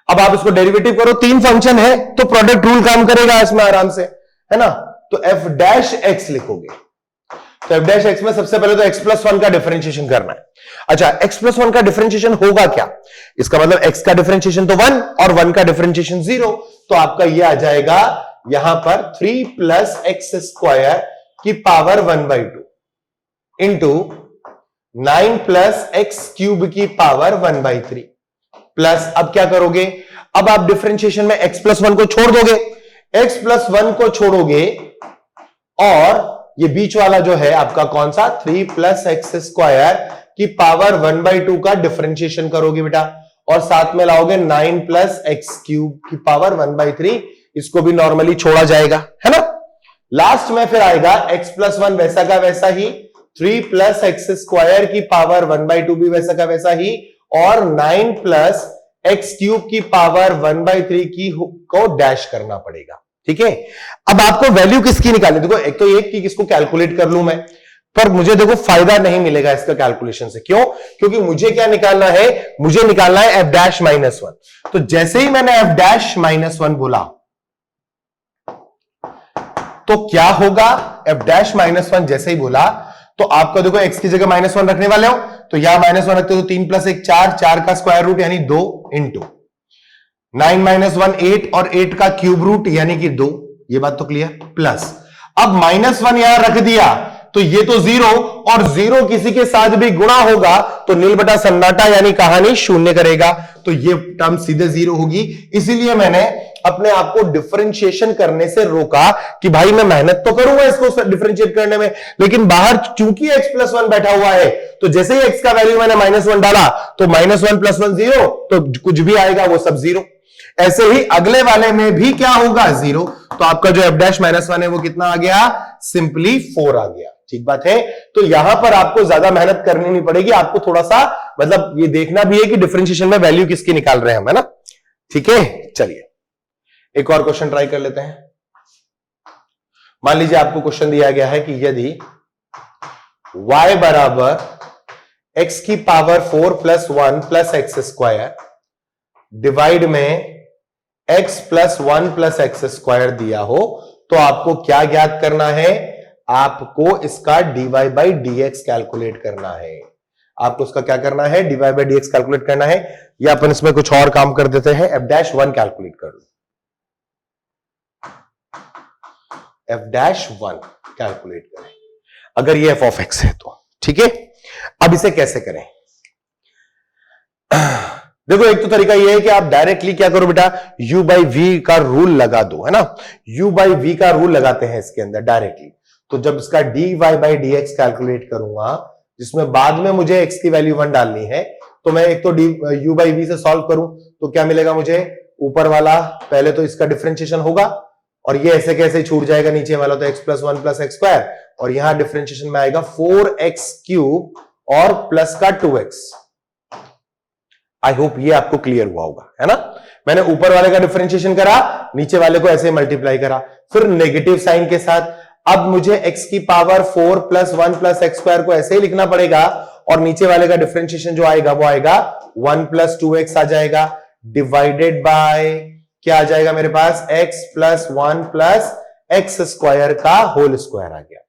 अब आप इसको डेरिवेटिव करो, 3 फंक्शन है तो प्रोडक्ट रूल काम करेगा इसमें आराम से, है ना। तो f डैश एक्स लिखोगे, तो f डैश एक्स में सबसे पहले तो x प्लस 1 का डिफरेंशिएशन करना है। अच्छा, x प्लस 1 का डिफरेंशिएशन होगा क्या, इसका मतलब x का डिफरेंशिएशन तो 1 और 1 का डिफरेंशिएशन 0, तो आपका ये आ जाएगा यहां पर 3 प्लस एक्स स्क्वायर की power 1/2 into 9 plus x cube की पावर 1/3 प्लस, अब क्या करोगे, अब आप डिफरेंशिएशन में x प्लस 1 को छोड़ दोगे, x प्लस 1 को छोड़ोगे और ये बीच वाला जो है आपका कौन सा 3 प्लस एक्स स्क्वायर की पावर 1/2 का डिफरेंशिएशन करोगे बेटा, और साथ में लाओगे 9 प्लस एक्स क्यूब की पावर 1/3, इसको भी नॉर्मली छोड़ा जाएगा, है ना। लास्ट में फिर आएगा x प्लस 1 वैसा का वैसा ही, 3 प्लस एक्स स्क्वायर की पावर 1/2 भी वैसा का वैसा ही, और 9 प्लस एक्स क्यूब की पावर 1/3 की को डैश करना पड़ेगा, ठीक है। अब आपको वैल्यू किसकी निकालनी, देखो एक तो ये कि इसको कैलकुलेट कर लूं मैं, पर मुझे देखो फायदा नहीं मिलेगा इसका कैलकुलेशन से, क्यों, क्योंकि मुझे क्या निकालना है, मुझे निकालना है f डैश माइनस 1। तो जैसे ही मैंने f डैश माइनस 1 बोला तो क्या होगा, f डैश माइनस 1 जैसे ही बोला तो आपका देखो x की जगह -1 रखने वाले हो, तो यहां -1 रखते हो तो 3 प्लस 1 4 का स्क्वायर रूट यानी 2 इंटू 9 माइनस 1 8 और 8 का क्यूब रूट यानी कि 2, ये बात तो क्लियर, प्लस अब -1 यहां रख दिया तो ये तो 0 और 0 किसी के साथ भी गुणा होगा तो नील बटा सन्नाटा यानी कहानी शून्य करेगा, तो ये टर्म सीधे 0 होगी। इसीलिए मैंने अपने आप को डिफरेंशिएशन करने से रोका कि भाई मैं मेहनत तो करूंगा इसको डिफरेंशिएट करने में, लेकिन बाहर चूंकि x प्लस 1 बैठा हुआ है तो जैसे ही x का वैल्यू मैंने -1 डाला तो -1 प्लस 1 0, तो कुछ भी आएगा वो सब 0। ऐसे ही अगले वाले में भी क्या होगा 0, तो आपका जो f डैश माइनस 1 है वो कितना आ गया, सिंपली 4 आ गया, ठीक बात है। तो यहां पर आपको ज्यादा मेहनत करनी नहीं पड़ेगी, आपको थोड़ा सा मतलब ये देखना भी है कि डिफरेंशिएशन में वैल्यू किसकी निकाल रहे हैं हम, है ना, ठीक है। चलिए एक और क्वेश्चन ट्राई कर लेते हैं। मान लीजिए आपको क्वेश्चन दिया गया है कि यदि y बराबर x की power 4 plus 1 plus x square divide में x plus 1 plus x square दिया हो तो आपको क्या ज्ञात करना है, आपको इसका dy बाई dx कैलकुलेट करना है। आपको उसका क्या करना है, dy बाई dx कैलकुलेट करना है, या अपन इसमें कुछ और काम कर देते हैं, f डैश 1 कैलकुलेट कर लो, f डैश 1 कैलकुलेट करें अगर ये f ऑफ x है तो, ठीक है। अब इसे कैसे करें, देखो एक तो तरीका ये है कि आप डायरेक्टली क्या करो बेटा, u बाई वी का रूल लगा दो, है ना, u बाई वी का रूल लगाते हैं इसके अंदर डायरेक्टली। तो जब इसका dy बाई dx कैलकुलेट करूंगा जिसमें बाद में मुझे x की वैल्यू 1 डालनी है, तो मैं एक तो u बाई वी से सॉल्व करूं तो क्या मिलेगा मुझे, ऊपर वाला पहले तो इसका डिफरेंशिएशन होगा और ये ऐसे कैसे छूट जाएगा, नीचे वाला तो x plus 1 plus x square, और यहां डिफरेंशिएशन में आएगा 4x क्यूब और प्लस का 2x। आई होप ये आपको क्लियर हुआ होगा, है ना। मैंने ऊपर वाले का डिफरेंशिएशन करा, नीचे वाले को ऐसे मल्टीप्लाई करा, फिर नेगेटिव साइन के साथ। अब मुझे x की power 4 plus 1 plus x square को ऐसे ही लिखना पड़ेगा, और नीचे वाले का डिफरेंशिएशन जो आएगा वो आएगा 1 प्लस 2x आ जाएगा, डिवाइडेड बाय क्या आ जाएगा मेरे पास, x plus 1 plus x square का होल स्क्वायर आ गया।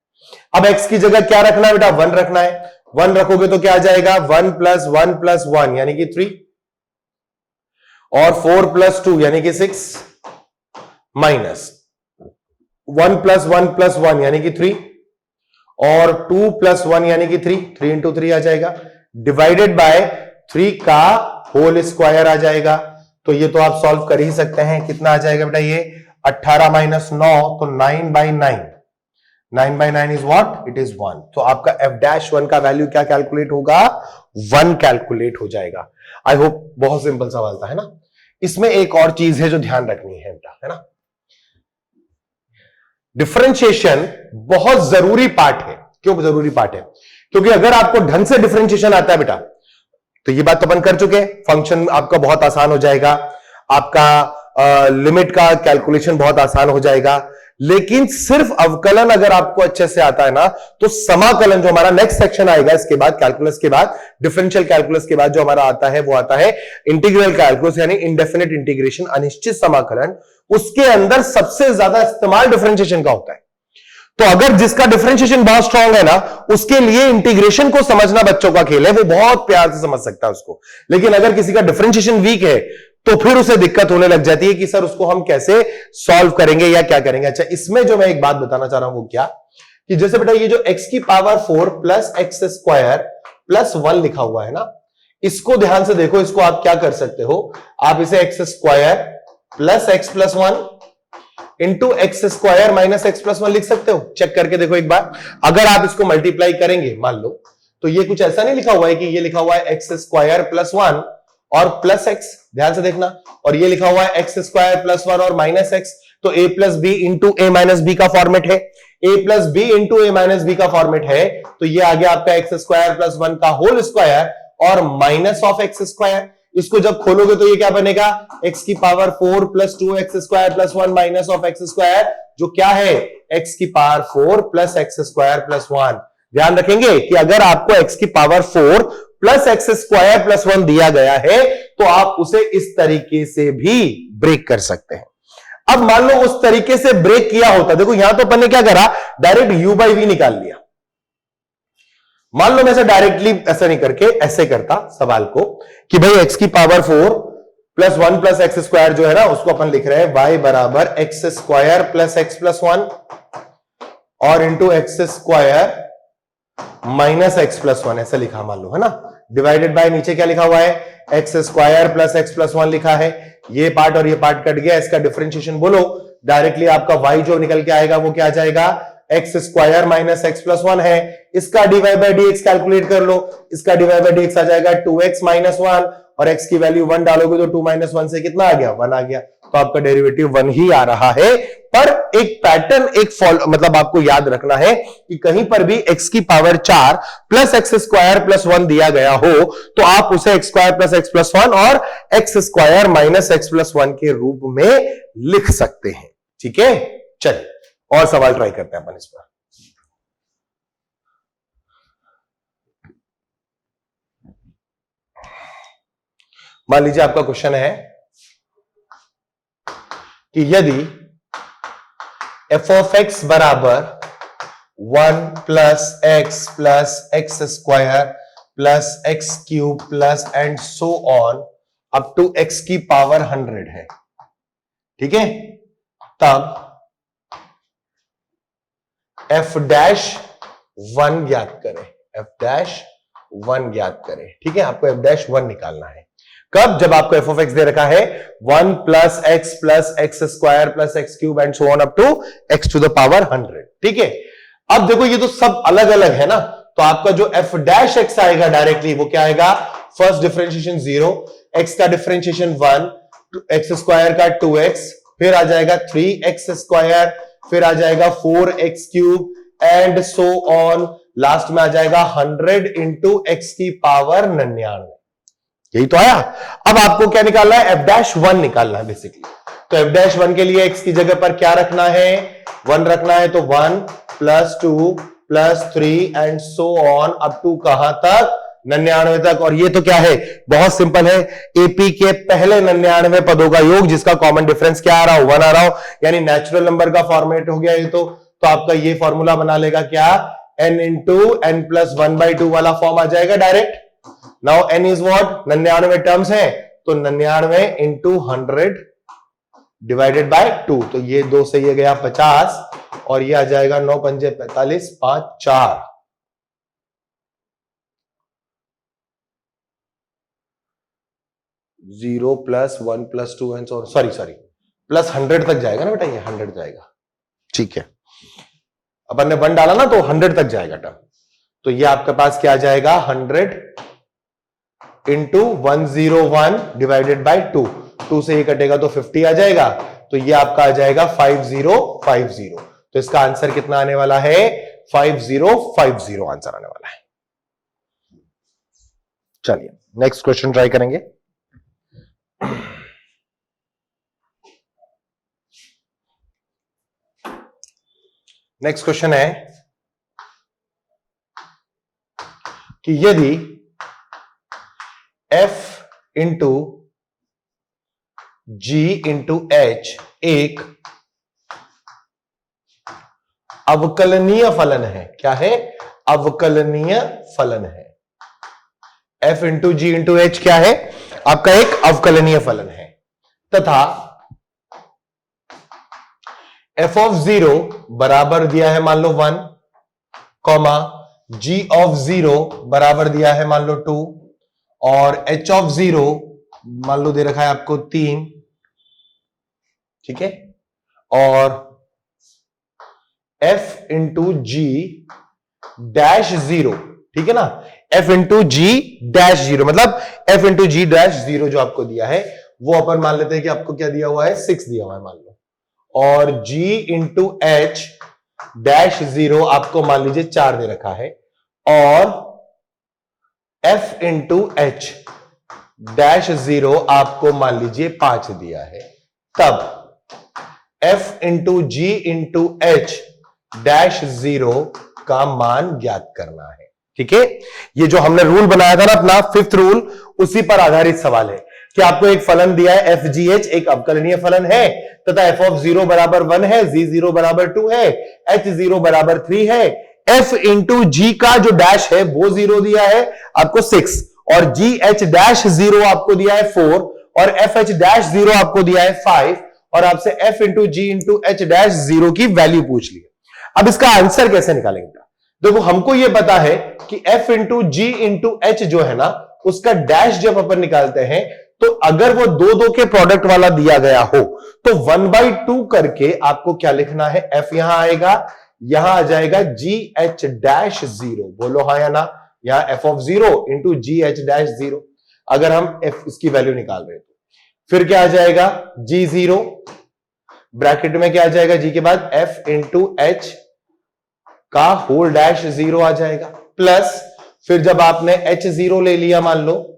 अब x की जगह क्या रखना है बेटा, 1 रखना है, 1 रखोगे तो क्या आ जाएगा, 1 प्लस 1 प्लस 1 यानी कि 3, और 4 + 2 यानी कि 6 माइनस 1 + 1 + 1 यानी कि 3 और 2 + 1 यानी कि 3 3 × 3 आ जाएगा डिवाइडेड बाय 3 का होल स्क्वायर आ जाएगा। तो ये तो आप सॉल्व कर ही सकते हैं। कितना आ जाएगा बेटा ये 18 - 9 तो 9/9 9/9 इज व्हाट इट इज 1। तो आपका f'1 का वैल्यू क्या कैलकुलेट होगा 1 कैलकुलेट हो जाएगा। आई होप बहुत सिंपल सवाल था है ना। इसमें एक और चीज है जो ध्यान रखनी है बेटा है ना। डिफरेंशिएशन बहुत जरूरी पार्ट है। क्यों जरूरी पार्ट है? क्योंकि अगर आपको ढंग से डिफरेंशिएशन आता है बेटा तो ये बात तो अपन कर चुके हैं, फंक्शन आपका बहुत आसान हो जाएगा, आपका लिमिट का कैलकुलेशन बहुत आसान हो जाएगा। लेकिन सिर्फ अवकलन अगर आपको अच्छे से आता है ना तो समाकलन जो हमारा नेक्स्ट सेक्शन आएगा इसके बाद कैलकुलस के बाद डिफरेंशियल कैलकुलस के बाद जो हमारा आता है वो आता है इंटीग्रल कैलकुलस यानी इंडेफिनिट इंटीग्रेशन अनिश्चित समाकलन। उसके अंदर सबसे ज्यादा इस्तेमाल डिफरेंशिएशन का होता है। तो अगर जिसका डिफरेंशिएशन बहुत स्ट्रांग है ना उसके लिए इंटीग्रेशन को समझना बच्चों का खेल है, वो बहुत प्यार से समझ सकता है उसको। लेकिन अगर किसी का डिफरेंशिएशन वीक है तो फिर उसे दिक्कत होने लग जाती है कि सर उसको हम कैसे सॉल्व करेंगे या क्या करेंगे। अच्छा इसमें जो मैं एक बात बताना चाह रहा हूं वो क्या कि जैसे बेटा ये जो x की पावर 4 + x² + 1 लिखा हुआ है ना, इसको ध्यान से देखो। इसको आप क्या कर सकते हो, आप इसे x² + x + 1 into x² - x + 1 लिख सकते हो। चेक करके देखो एक बार। अगर आप इसको मल्टीप्लाई करेंगे मान लो तो ये कुछ ऐसा नहीं लिखा हुआ है कि ये लिखा हुआ है x² + 1 और प्लस x, ध्यान से देखना, और ये लिखा हुआ है x² + 1 और -x। तो a + b into a - b का फॉर्मेट है, a + b into a - b का फॉर्मेट है। तो ये आ गया आपका x² + 1 का होल स्क्वायर और माइनस ऑफ x²। इसको जब खोलोगे तो ये क्या बनेगा x की power 4 + 2x² + 1 minus of x², जो क्या है x की पावर 4 + x² + 1। ध्यान रखेंगे कि अगर आपको x की पावर 4 + x² + 1 दिया गया है तो आप उसे इस तरीके से भी ब्रेक कर सकते हैं। अब मान लो उस तरीके से ब्रेक किया होता, देखो यहां तो अपन ने क्या करा डायरेक्ट u/v निकाल लिया। मान लो मैं ऐसे डायरेक्टली ऐसा नहीं करके ऐसे करता सवाल को कि भाई x की पावर 4 + 1 + x² जो है ना उसको अपन लिख रहे हैं y = x² + x + 1 और इंटू x² - x + 1 ऐसा लिखा मान लो है ना। डिवाइडेड बाय नीचे क्या लिखा हुआ है x² + x + 1 लिखा है। ये पार्ट और ये पार्ट कट गया, इसका डिफरेंशिएशन बोलो डायरेक्टली आपका y जो निकल के आएगा वो क्या आ जाएगा x² - x + 1 है। इसका dy/dx कैलकुलेट कर लो, इसका dy/dx आ जाएगा 2x - 1 और x की वैल्यू 1 डालोगे तो 2 - 1 से कितना आ गया 1 आ गया। तो आपका डेरिवेटिव 1 ही आ रहा है। पर एक पैटर्न मतलब आपको याद रखना है कि कहीं पर भी x की पावर 4 + x² + 1 दिया गया हो तो आप उसे x² + x + 1 और x² - x + 1 के रूप में लिख सकते हैं। ठीक है, चलिए और सवाल ट्राई करते हैं अपन इस पर। मान लीजिए आपका क्वेश्चन है कि यदि f of x बराबर 1 + x + x² + x³ + and so on up to x की पावर 100 है, ठीक है, तब f'1 ज्ञात करें। f'1 ज्ञात करें, ठीक है, आपको f'1 निकालना है। कब? जब आपको f of x दे रखा है 1 + x + x² + x³ and so on up to x to the power 100, ठीक है। अब देखो ये तो सब अलग अलग है ना, तो आपका जो f' आएगा डायरेक्टली वो क्या आएगा, फर्स्ट डिफरेंशिएशन 0, x का डिफरेंशिएशन 1, x² का 2x, फिर आ जाएगा 3x², फिर आ जाएगा 4x³ and so on, last में आ जाएगा 100 इंटू x की पावर 99। यही तो आया। अब आपको क्या निकालना है, f'1 निकालना है बेसिकली। तो f'1 के लिए x की जगह पर क्या रखना है, 1 रखना है, तो 1 + 2 + 3 and so on up to कहां तक, 99 तक। और ये तो क्या है, बहुत सिंपल है, एपी के पहले 99 पदों का योग जिसका कॉमन डिफरेंस क्या आ रहा हो 1 आ रहा हो, यानी नेचुरल नंबर का फॉर्मेट हो गया ये तो आपका ये फॉर्मूला बना लेगा क्या, n इंटू n + 1/2 वाला फॉर्म आ जाएगा direct. Now n is what, 99 terms है तो 99 इंटू 100 डिवाइडेड बाय 2, तो ये 2 से ये गया 50 और ये आ जाएगा 9 पंजे 45, 5 4, 0 plus 1 plus 2 and sorry plus 100 तक जाएगा ना बेटा, ये 100 जाएगा, ठीक है। अपन ने 1 डाला ना तो 100 तक जाएगा टर्म, तो ये आपके पास क्या आ जाएगा 100 इंटू 101 डिवाइडेड बाय 2, 2 से ये कटेगा तो 50 आ जाएगा, तो ये आपका आ जाएगा 5050। तो इसका आंसर कितना आने वाला है 5050 आंसर आने वाला है। चलिए नेक्स्ट क्वेश्चन ट्राई करेंगे। नेक्स्ट क्वेश्चन है कि यदि f into g into h एक अवकलनीय फलन है, क्या है अवकलनीय फलन है। f इंटू जी इंटू एच क्या है आपका एक अवकलनीय फलन है, तथा f ऑफ 0 बराबर दिया है मान लो 1, कॉमा g ऑफ 0 बराबर दिया है मान लो 2 और h ऑफ 0 मान लो दे रखा है आपको 3, ठीक है, और f इंटू जी डैश 0, ठीक है ना, f इंटू जी डैश 0 मतलब f इंटू जी डैश 0 जो आपको दिया है वो अपन मान लेते हैं कि आपको क्या दिया हुआ है 6 दिया हुआ है मान लो, और g इंटू एच डैश 0 आपको मान लीजिए 4 दे रखा है, और f इंटू एच डैश 0 आपको मान लीजिए 5 दिया है, तब f इंटू जी इंटू एच डैश 0 का मान ज्ञात करना है, ठीक है। ये जो हमने रूल बनाया था ना अपना 5th रूल, उसी पर आधारित सवाल है कि आपको एक फलन दिया है एफ जी एच, एक अवकलनीय फलन है, तथा f ऑफ 0 बराबर 1 है, g 0 बराबर 2 है, h 0 बराबर 3 है, f इंटू जी का जो डैश है वो 0 दिया है आपको 6, और g h डैश 0 आपको दिया है 4, और f h डैश 0 आपको दिया है 5, और आपसे f इंटू जी इंटू एच डैश 0 की वैल्यू पूछ ली है। अब इसका आंसर कैसे निकालेंगे? देखो हमको यह पता है कि f इंटू जी इंटू एच जो है ना उसका डैश जब अपन निकालते हैं तो अगर वो दो दो के प्रोडक्ट वाला दिया गया हो तो 1/2 करके आपको क्या लिखना है, f यहां आएगा, यहां आ जाएगा जी एच डैश 0, बोलो हाँ या ना, यहां f of 0 into ji h dash 0, अगर हम f इसकी वैल्यू निकाल रहे हैं तो फिर क्या आ जाएगा जी 0 ब्रैकेट में क्या आ जाएगा जी के बाद f इंटू एच का होल डैश 0 आ जाएगा, प्लस फिर जब आपने h 0 ले लिया मान लो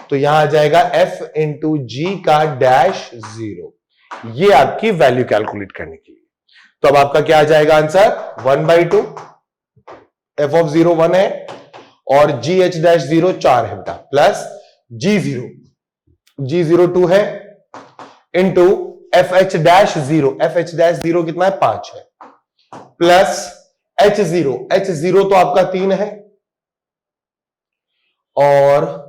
तो यहां आ जाएगा f इंटू जी का डैश 0, ये आपकी वैल्यू कैलकुलेट करने के लिए। तो अब आपका क्या आ जाएगा आंसर 1/2, f ऑफ 0 1 है और जी एच डैश 0 4 है बेटा, प्लस जी 0 2 है इंटू एफ एच डैश 0 कितना है 5 है, प्लस h 0 तो आपका 3 है, और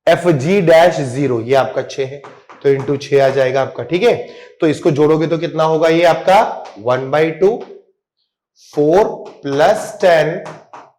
एफ जी डैश 0 ये आपका 6 है, तो इंटू 6 आ जाएगा आपका, ठीक है। तो इसको जोड़ोगे तो कितना होगा ये आपका 1/2, 4 प्लस 10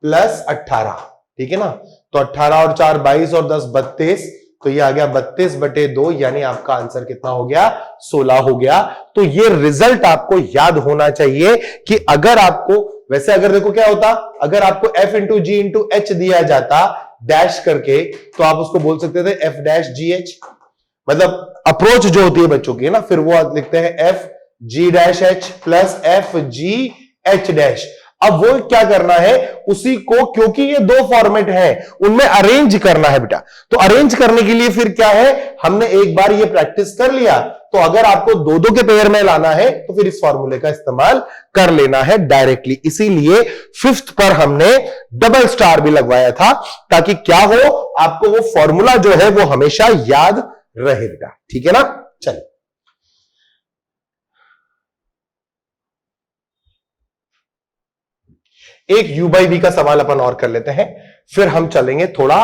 प्लस 18, ठीक है ना, तो 18 और 4 22 और 10 32, तो ये आ गया 32/2, यानी आपका आंसर कितना हो गया 16 हो गया। तो ये रिजल्ट आपको याद होना चाहिए कि अगर आपको, वैसे अगर देखो क्या होता, अगर आपको f इंटू जी इंटू एच दिया जाता डैश करके तो आप उसको बोल सकते थे f डैश जी एच, मतलब अप्रोच जो होती है बच्चों की ना, फिर वो लिखते हैं f g dash h plus f g h dash. अब वो क्या करना है उसी को, क्योंकि ये दो फॉर्मेट है उनमें अरेंज करना है बेटा, तो अरेंज करने के लिए फिर क्या है, हमने एक बार ये प्रैक्टिस कर लिया, तो अगर आपको दो दो के पेयर में लाना है तो फिर इस फॉर्मूले का इस्तेमाल कर लेना है डायरेक्टली। इसीलिए 5th पर हमने डबल स्टार भी लगवाया था ताकि क्या हो, आपको वो फॉर्मूला जो है वो हमेशा याद रहेगा, ठीक है ना। चलिए एक u/v का सवाल अपन और कर लेते हैं, फिर हम चलेंगे थोड़ा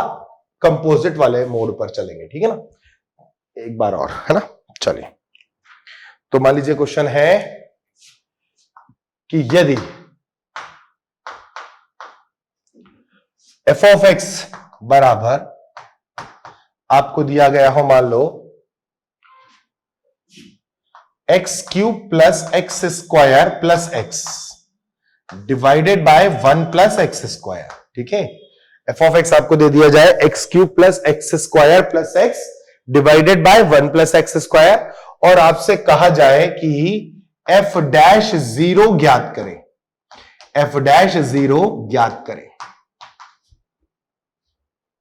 कंपोजिट वाले मोड पर चलेंगे, ठीक है ना, एक बार और, है ना। चलिए, तो मान लीजिए क्वेश्चन है कि यदि एफ ऑफ एक्स बराबर आपको दिया गया हो, मान लो x cube plus x square plus x divided by 1 plus x square, ठीक है। एफ ऑफ एक्स आपको दे दिया जाए x cube plus x square plus x divided by 1 plus x square, और आपसे कहा जाए कि एफ डैश जीरो ज्ञात करें, एफ डैश जीरो ज्ञात करें,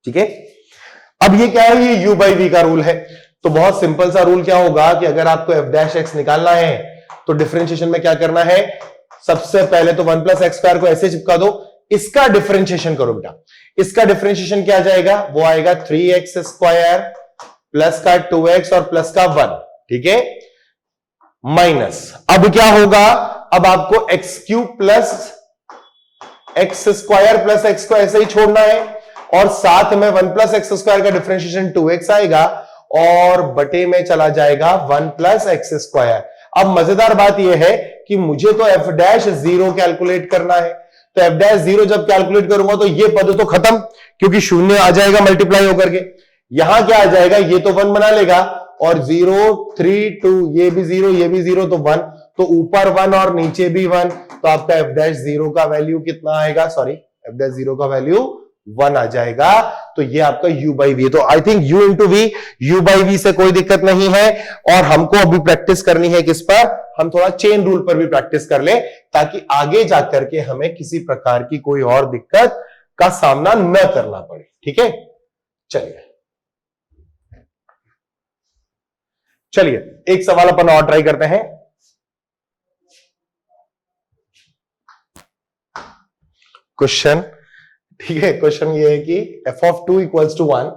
ठीक है। अब ये क्या है, ये यू बाई वी का रूल है। तो बहुत सिंपल सा रूल क्या होगा कि अगर आपको एफ डैश एक्स निकालना है तो डिफरेंशिएशन में क्या करना है, सबसे पहले तो 1 प्लस एक्स स्क्वायर को ऐसे चिपका दो, इसका डिफरेंशिएशन करो बेटा। इसका डिफरेंशिएशन क्या जाएगा, वो आएगा 3x स्क्वायर प्लस का 2x और प्लस का 1, ठीक है, माइनस। अब क्या होगा, अब आपको x cube plus x square plus x को ऐसे ही छोड़ना है, और साथ में 1 प्लस एक्स स्क्वायर का डिफरेंशिएशन 2x आएगा और बटे में चला जाएगा 1 प्लस एक्स स्क्वायर। अब मजेदार बात यह है कि मुझे तो एफ डैश जीरो कैलकुलेट करना है, तो एफ डैश जीरो जब कैलकुलेट करूंगा तो ये पद तो खत्म, क्योंकि शून्य आ जाएगा मल्टीप्लाई होकर के। यहां क्या आ जाएगा, ये तो 1 बना लेगा, और 0 3 2, ये भी 0 ये भी 0, तो 1, तो ऊपर 1 और नीचे भी 1, तो आपका एफ डैश जीरो का वैल्यू कितना आएगा, सॉरी एफ डैश जीरो का वैल्यू 1 आ जाएगा। तो ये आपका u बाई वी, तो I think u into v, u by v से कोई दिक्कत नहीं है। और हमको अभी प्रैक्टिस करनी है किस पर, हम थोड़ा चेन रूल पर भी प्रैक्टिस कर ले, ताकि आगे जाकर के हमें किसी प्रकार की कोई और दिक्कत का सामना न करना पड़े, ठीक है। चलिए चलिए एक सवाल अपन और ट्राई करते हैं। क्वेश्चन, ठीक है, क्वेश्चन ये है कि f of 2 equals to 1,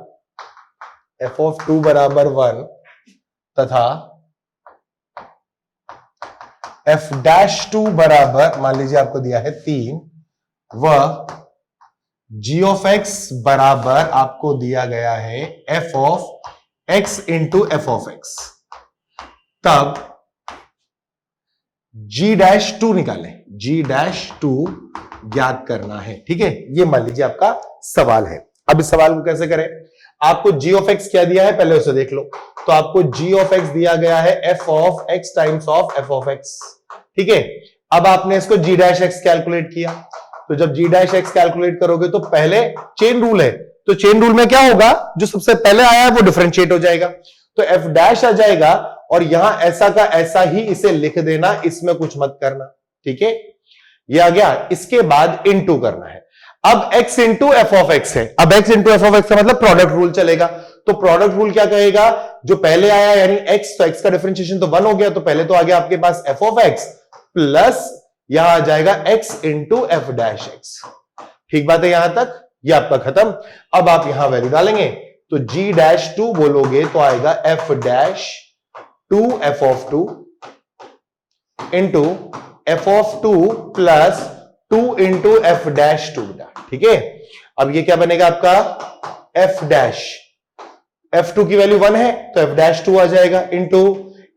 f of 2 बराबर 1 तथा एफ डैश 2 बराबर, मान लीजिए आपको दिया है 3, व जी ऑफ एक्स बराबर आपको दिया गया है f of x into F of x, तब जी डैश 2 निकालें, जी डैश 2 ज्ञात करना है, ठीक है। ये मान लीजिए आपका सवाल है। अब इस सवाल को कैसे करें, आपको जी ऑफ एक्स क्या दिया है पहले उसे देख लो। तो आपको जी ऑफ एक्स दिया गया है f of x times of f of x, ठीक है। अब आपने इसको जी डैश एक्स कैलकुलेट किया, तो जब जी डैश एक्स कैलकुलेट करोगे तो पहले चेन रूल है, तो चेन रूल में क्या होगा, जो सबसे पहले आया है वो डिफरेंशिएट हो जाएगा, तो एफ डैश आ जाएगा, और यहां ऐसा का ऐसा ही इसे लिख देना, इसमें कुछ मत करना, ठीक है। ये आ गया, इसके बाद इनटू करना है। अब x into F of x है, अब x into F of x का मतलब प्रोडक्ट रूल चलेगा, तो प्रोडक्ट रूल क्या कहेगा, जो पहले आया यानी x, तो x का डिफरेंशिएशन तो 1 हो गया, तो पहले तो आ गया आपके पास एफ ऑफ एक्स प्लस यहां आ जाएगा x into F dash x, ठीक बात है यहां तक, ये आपका खत्म। अब आप यहां वैल्यू डालेंगे, तो g डैश 2 बोलोगे तो आएगा F dash 2 F of 2 into F of 2 plus 2 into F dash 2, ठीक है। अब ये क्या बनेगा आपका एफ डैश, f2 की वैल्यू 1 है तो f डैश 2 आ जाएगा, इंटू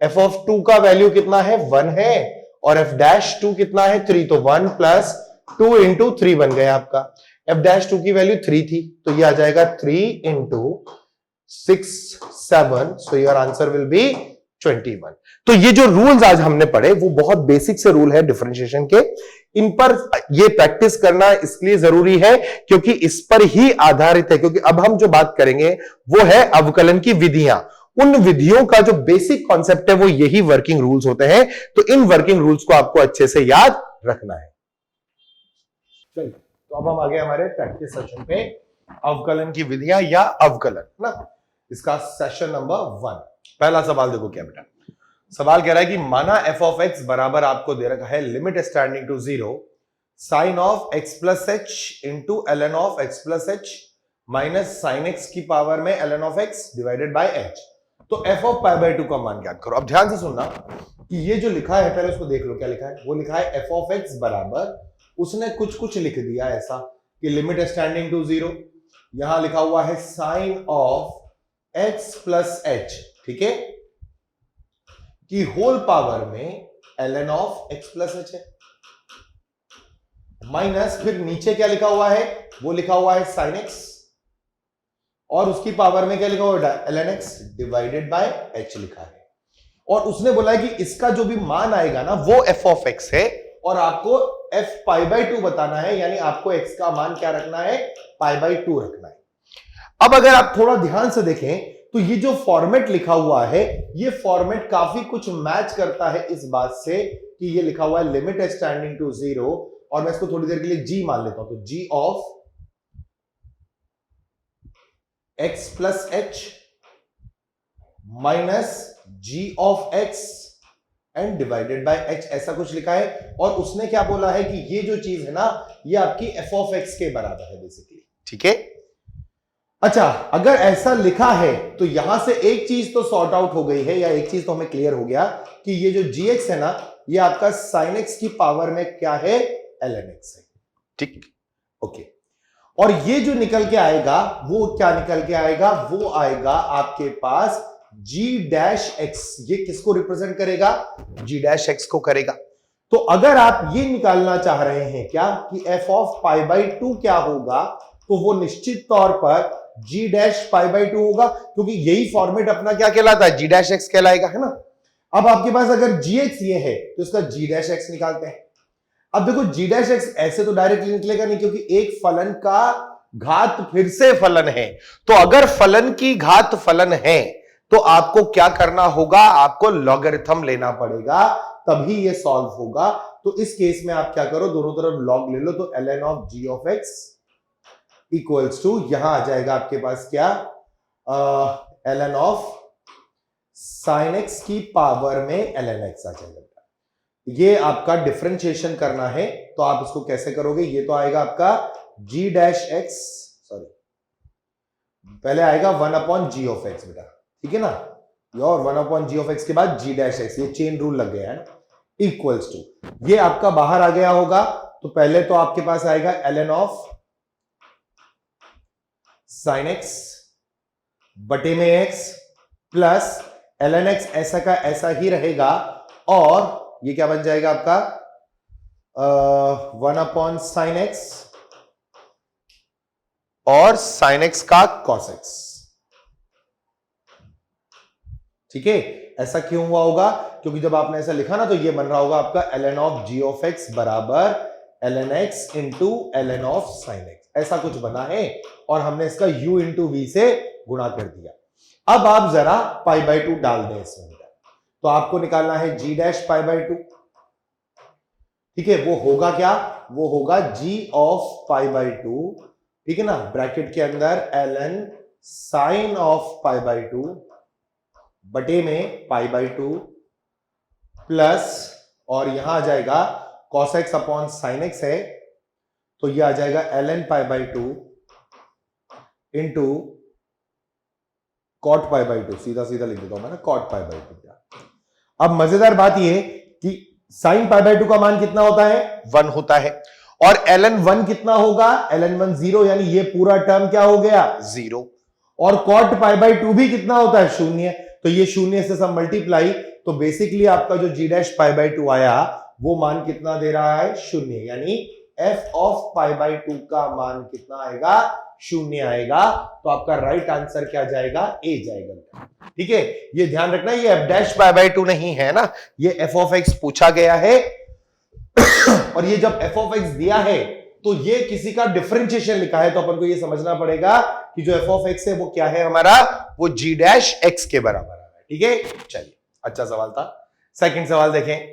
f ऑफ 2 का वैल्यू कितना है 1 है, और f डैश 2 कितना है 3, तो 1 प्लस 2 इंटू 3 बन गया आपका। f डैश 2 की वैल्यू 3 थी, तो ये आ जाएगा 3 into 6 7, so your answer will be 21। तो ये जो रूल्स आज हमने पढ़े वो बहुत बेसिक से रूल है डिफरेंशिएशन के, इन पर ये प्रैक्टिस करना इसलिए जरूरी है क्योंकि इस पर ही आधारित है, क्योंकि अब हम जो बात करेंगे वो है अवकलन की विधियां। उन विधियों का जो बेसिक कॉन्सेप्ट है वो यही वर्किंग रूल्स होते हैं, तो इन वर्किंग रूल्स को आपको अच्छे से याद रखना है। चलिए, तो अब हम आगे हमारे प्रैक्टिस सेशन पे, अवकलन की विधियां या अवकलन ना, इसका सेशन नंबर 1। पहला सवाल देखो क्या बेटा, सवाल कह रहा है कि माना एफ ऑफ एक्स बराबर आपको दे रखा है limit standing to 0 sine of x plus h into l n of x plus h minus sine x की पावर में l n of x divided by h. तो एफ ऑफ पाई बाय 2 का मान ज्ञात करो। अब ध्यान से सुनना कि ये जो लिखा है पहले उसको देख लो क्या लिखा है, वो लिखा है एफ ऑफ एक्स बराबर, उसने कुछ कुछ लिख दिया ऐसा कि लिमिट स्टैंडिंग टू 0, यहां लिखा हुआ है sine of x plus h, ठीक है, कि होल पावर में ln of x plus h है, माइनस फिर नीचे क्या लिखा हुआ है, वो लिखा हुआ है साइन x, और उसकी पावर में क्या लिखा हुआ है ln x divided by h लिखा है। और उसने बोला है कि इसका जो भी मान आएगा ना वो f ऑफ x है, और आपको f पाई बाई 2 बताना है, यानी आपको x का मान क्या रखना है, पाई बाई 2 रखना है। अब अगर आप थोड़ा ध्यान से देखें तो ये जो फॉर्मेट लिखा हुआ है, ये फॉर्मेट काफी कुछ मैच करता है इस बात से कि ये लिखा हुआ है लिमिट एक्सटेंडिंग टू 0, और मैं इसको थोड़ी देर के लिए g मान लेता हूं, तो g of x plus h minus g of x and divided by h, ऐसा कुछ लिखा है। और उसने क्या बोला है कि ये जो चीज है ना, ये आपकी f ऑफ x के बराबर है बेसिकली, ठीक है। अच्छा, अगर ऐसा लिखा है तो यहां से एक चीज तो सॉर्ट आउट हो गई है, या एक चीज तो हमें क्लियर हो गया कि ये जो gx है ना, ये आपका sin x की पावर में क्या है, ln x है, ठीक, ओके। और ये जो निकल के आएगा वो क्या निकल के आएगा, वो आएगा आपके पास g डैश x, ये किसको रिप्रेजेंट करेगा, g डैश x को करेगा। तो अगर आप ये निकालना चाह रहे हैं क्या कि f ऑफ पाई बाई 2 क्या होगा, तो वो निश्चित तौर पर g डैश पाई बाई 2 होगा, क्योंकि यही फॉर्मेट अपना क्या कहलाता है, g डैश x कहलाएगा, है ना। अब आपके पास अगर gx ये है तो इसका g डैश x निकालते हैं। अब देखो g डैश x ऐसे तो डायरेक्टली निकलेगा नहीं, क्योंकि एक फलन का घात फिर से फलन है, तो अगर फलन की घात फलन है तो आपको क्या करना होगा, आपको लॉगरिथम लेना पड़ेगा, तभी ये सॉल्व होगा। तो इस केस में आप क्या करो, दोनों तरफ लॉग ले लो, तो ln of g of x equals to, यहां आ जाएगा आपके पास क्या, ln ऑफ sin x की पावर में ln x आ जाएगा। ये आपका डिफरेंशिएशन करना है, तो आप इसको कैसे करोगे, ये तो आएगा आपका g डैश x, सॉरी पहले आएगा 1 अपॉन g ऑफ x बेटा, ठीक है ना, और 1 अपॉन g ऑफ x के बाद g डैश x, ये चेन रूल लग गया है ना, इक्वल्स टू, ये आपका बाहर आ गया होगा। तो पहले तो आपके पास आएगा ln ऑफ sin x बटे में x प्लस ln x ऐसा का ऐसा ही रहेगा, और ये क्या बन जाएगा आपका 1 अपॉन साइन x और sin x का cos x, ठीक है। ऐसा क्यों हुआ होगा, क्योंकि जब आपने ऐसा लिखा ना तो ये बन रहा होगा आपका ln of g of x बराबर ln x इंटू ln ऑफ sin x, ऐसा कुछ बना है, और हमने इसका u इंटू v से गुणा कर दिया। अब आप जरा पाई बाई 2 डाल दें इसमें, तो आपको निकालना है g डैश पाई बाई 2, ठीक है। वो होगा क्या, वो होगा g ऑफ पाई बाई 2, ठीक है ना, ब्रैकेट के अंदर ln sine of pi by 2 बटे में पाई बाई 2 प्लस, और यहां आ जाएगा cos x upon sine x है, तो ये आ जाएगा ln pi by 2 into cot pi by 2, सीधा सीधा लिख देता हूं मैं ना, कॉट पाई बाई 2। अब मजेदार बात ये कि साइन पाई बाई 2 का मान कितना होता है, 1 होता है, और ln 1 कितना होगा, ln 1 0, यानी ये पूरा टर्म क्या हो गया, 0, और कॉट पाई बाई 2 भी कितना होता है, 0, तो ये 0 से सब मल्टीप्लाई, तो बेसिकली आपका जो g डैश पाई बाई 2 आया वो मान कितना दे रहा है, 0, यानी f ऑफ पाई बाई 2 का मान कितना आएगा, 0 आएगा। तो आपका राइट आंसर क्या जाएगा, a जाएगा, ठीक है। ये ध्यान रखना, ये f डैश पाई बाई 2 नहीं है ना, ये f ऑफ x पूछा गया है और ये जब f ऑफ x दिया है तो ये किसी का डिफरेंशिएशन लिखा है, तो अपन को ये समझना पड़ेगा कि जो f ऑफ x है वो क्या है हमारा, वो g डैश x के बराबर है, ठीक है। चलिए, अच्छा सवाल था। सेकंड सवाल देखें,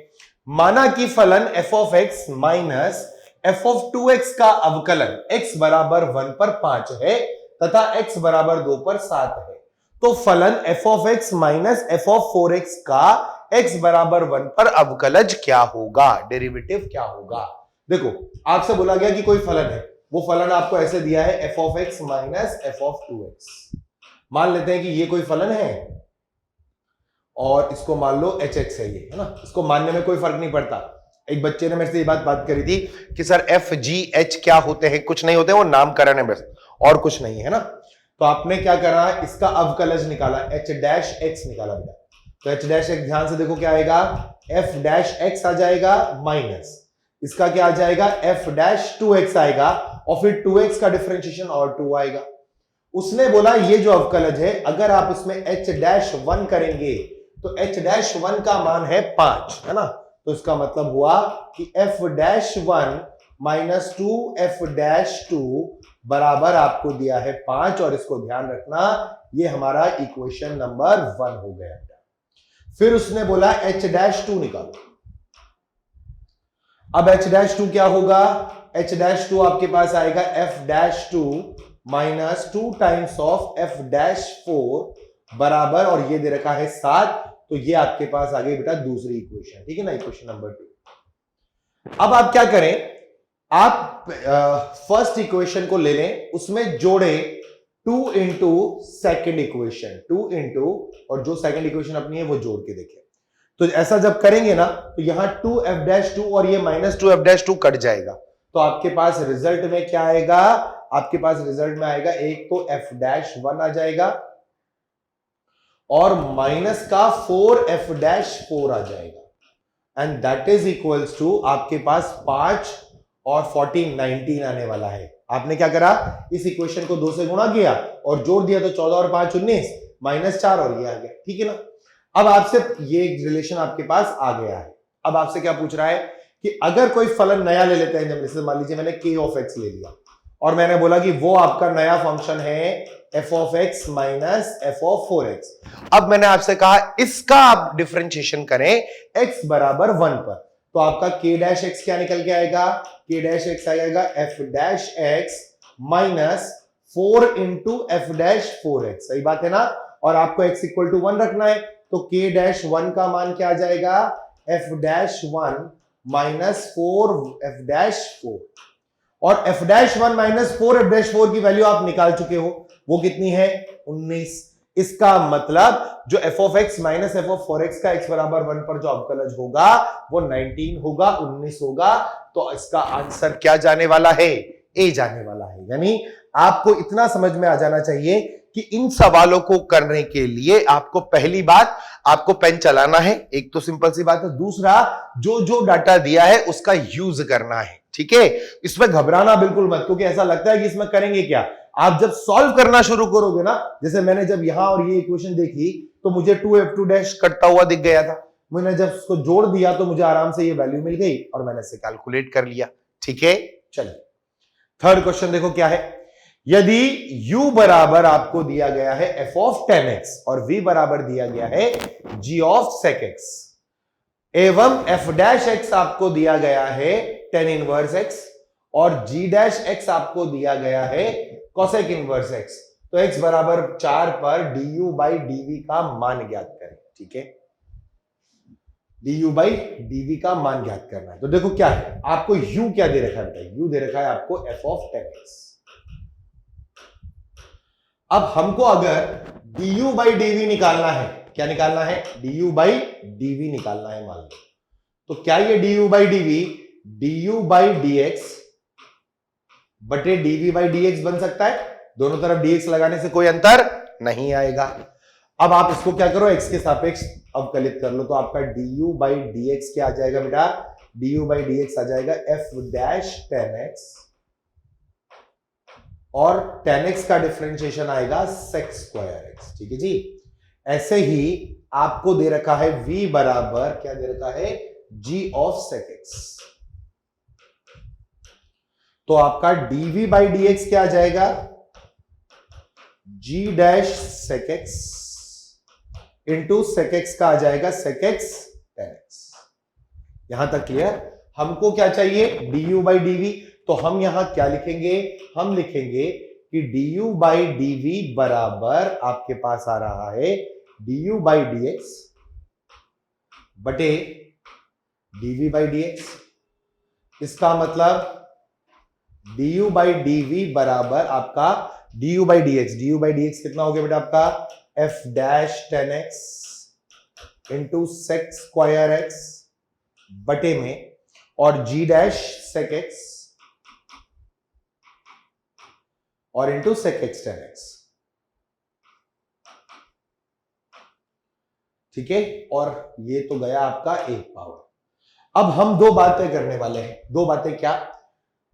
माना कि फलन f of x minus f of 2x का अवकलन x बराबर 1 पर 5 है तथा x बराबर 2 पर 7 है, तो फलन f of x minus f of 4x का x बराबर 1 पर अवकलज क्या होगा, डेरिवेटिव क्या होगा। देखो, आपसे बोला गया कि कोई फलन है, वो फलन आपको ऐसे दिया है f of x minus f of 2x। मान लेते हैं कि ये कोई फलन है और इसको मान लो hx है, ये है ना, इसको मानने में कोई फर्क नहीं पड़ता। एक बच्चे ने मेरे से ये बात करी थी कि सर f g h क्या होते हैं, कुछ नहीं होते, वो नामकरण है बस, और कुछ नहीं है ना। तो आपने क्या करा, इसका अवकलज निकाला, h डैश x निकाला बेटा। तो h डैश x ध्यान से देखो क्या आएगा, f डैश x आ जाएगा माइनस इसका क्या आ जाएगा, f डैश 2x आएगा और फिर 2x का डिफरेंशिएशन और 2 आएगा। उसने बोला ये जो अवकलज है अगर आप इसमें h डैश 1 करेंगे तो h डैश 1 का मान है 5, है ना। तो इसका मतलब हुआ कि f dash 1 minus 2 f dash 2 बराबर आपको दिया है 5, और इसको ध्यान रखना ये हमारा इक्वेशन नंबर 1 हो गया। फिर उसने बोला h डैश 2 निकालो। अब h डैश 2 क्या होगा, h डैश 2 आपके पास आएगा f dash 2 minus 2 times of f dash 4 बराबर, और ये दे रखा है 7, तो ये आपके पास आ गई बेटा दूसरी इक्वेशन, ठीक है ना, इक्वेशन नंबर 2। अब आप क्या करें, आप फर्स्ट इक्वेशन को ले लें, उसमें जोड़े 2 इंटू सेकेंड इक्वेशन, 2 इंटू और जो सेकेंड इक्वेशन अपनी है वो जोड़ के देखें। तो ऐसा जब करेंगे ना तो यहां 2f डैश 2 और ये माइनस 2f डैश 2 कट जाएगा, तो आपके पास रिजल्ट में क्या आएगा, आपके पास रिजल्ट में आएगा एक तो f डैश 1 आ जाएगा और माइनस का 4f डैश 4 आ जाएगा, and that is equals to आपके पास 5 और 14 19 आने वाला है। आपने क्या करा, इस इक्वेशन को 2 से गुणा किया और जोड़ दिया, तो 14 और 5 19 माइनस 4 और ये आ गया, ठीक है ना। अब आपसे ये रिलेशन आपके पास आ गया है। अब आपसे क्या पूछ रहा है कि अगर कोई फलन नया ले लेते हैं, जैसे मान लीजिए मैंने k ऑफ x ले लिया और मैंने बोला कि वो आपका नया फंक्शन है f of x minus f of 4x। अब मैंने आपसे कहा इसका आप डिफरेंशिएशन करें x बराबर 1 पर, तो आपका k डैश x क्या निकल के आएगा, k डैश x आएगा f dash x minus 4 into f dash 4x, सही बात है ना। और आपको x इक्वल टू 1 रखना है, तो k डैश 1 का मान क्या आ जाएगा, f dash 1 minus 4 f dash 4, और f dash 1 minus 4 f dash 4 की वैल्यू आप निकाल चुके हो, वो कितनी है 19। इसका मतलब जो f of x minus f of 4x का x बराबर 1 पर जो अवकलज होगा वो 19 होगा, 19 होगा। तो इसका आंसर क्या जाने वाला है, ए जाने वाला है। यानी आपको इतना समझ में आ जाना चाहिए कि इन सवालों को करने के लिए आपको पहली बात आपको पेन चलाना है, एक तो सिंपल सी बात है, दूसरा जो जो डाटा दिया है उसका यूज करना है, ठीक है। इसमें घबराना बिल्कुल मत, क्योंकि ऐसा लगता है कि इसमें करेंगे क्या, आप जब सॉल्व करना शुरू करोगे ना, जैसे मैंने जब यहां और ये इक्वेशन देखी तो मुझे 2f2 डैश कटता हुआ दिख गया था, मैंने जब उसको जोड़ दिया तो मुझे आराम से ये वैल्यू मिल गई और मैंने इसे कैलकुलेट कर लिया, ठीक है। चलिए थर्ड क्वेश्चन देखो क्या है, यदि u बराबर आपको दिया गया है f ऑफ 10x और v बराबर दिया गया है g ऑफ sec x एवं f डैश x आपको दिया गया है tan इनवर्स x और g डैश x आपको दिया गया है cosec इनवर्स x, तो x बराबर 4 पर du बाई dv का मान ज्ञात करें, ठीक है। du बाई dv का मान ज्ञात करना है, तो देखो क्या है, आपको u क्या दे रखा है, u दे रखा है आपको f ऑफ 10x। अब हमको अगर du बाई dv निकालना है, क्या निकालना है, du बाई dv निकालना है मान लो, तो क्या ये du बाई बाई dx बटे dv बाई dx बन सकता है, दोनों तरफ dx लगाने से कोई अंतर नहीं आएगा। अब आप इसको क्या करो, x के सापेक्ष अवकलित कर लो, तो आपका du बाई dx क्या आ जाएगा बेटा, du बाई dx आ जाएगा f डैश 10x और 10x का डिफरेंशिएशन आएगा sec स्क्वायर x, ठीक है जी। ऐसे ही आपको दे रखा है v बराबर क्या दे रखा है, g ऑफ sec x, तो आपका dv बाई dx क्या आ जाएगा, g dash sec x into sec x का आ जाएगा sec x 10x। यहां तक क्लियर। हमको क्या चाहिए, du बाई dv, तो हम यहां क्या लिखेंगे, हम लिखेंगे कि du बाई dv बराबर आपके पास आ रहा है du बाई dx बटे dv बाई dx। इसका मतलब du बाई dv बराबर आपका du बाई dx कितना हो गया बेटा आपका f dash 10x into sec square x बटे में और g डैश sec x और into sec x tan x, ठीक है। और ये तो गया आपका एक पावर। अब हम दो बातें करने वाले हैं। दो बातें क्या?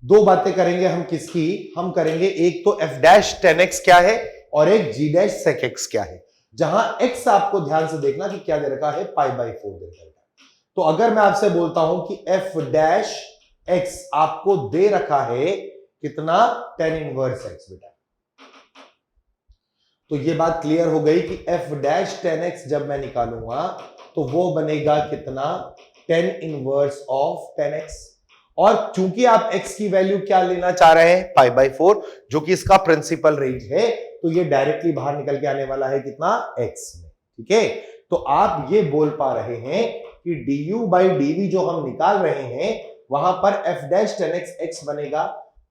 दो बातें करेंगे हम किसकी? हम करेंगे एक तो f डैश tan x क्या है और एक g डैश sec x क्या है। जहां x आपको ध्यान से देखना कि क्या दे रखा है, पाई बाई 4 दे रखा है। तो अगर मैं आपसे बोलता हूं कि f डैश x आपको दे रखा है कितना, tan इनवर्स x बेटा, तो ये बात क्लियर हो गई कि f डैश tan x जब मैं निकालूंगा तो वो बनेगा कितना, tan inverse of tan x। और चूंकि आप x की वैल्यू क्या लेना चाह रहे हैं, पाई बाई 4, जो कि इसका प्रिंसिपल रेंज है, तो ये डायरेक्टली बाहर निकल के आने वाला है कितना, x में, ठीक है। तो आप ये बोल पा रहे हैं कि du बाई dv जो हम निकाल रहे हैं वहां पर f dash tan x x बनेगा,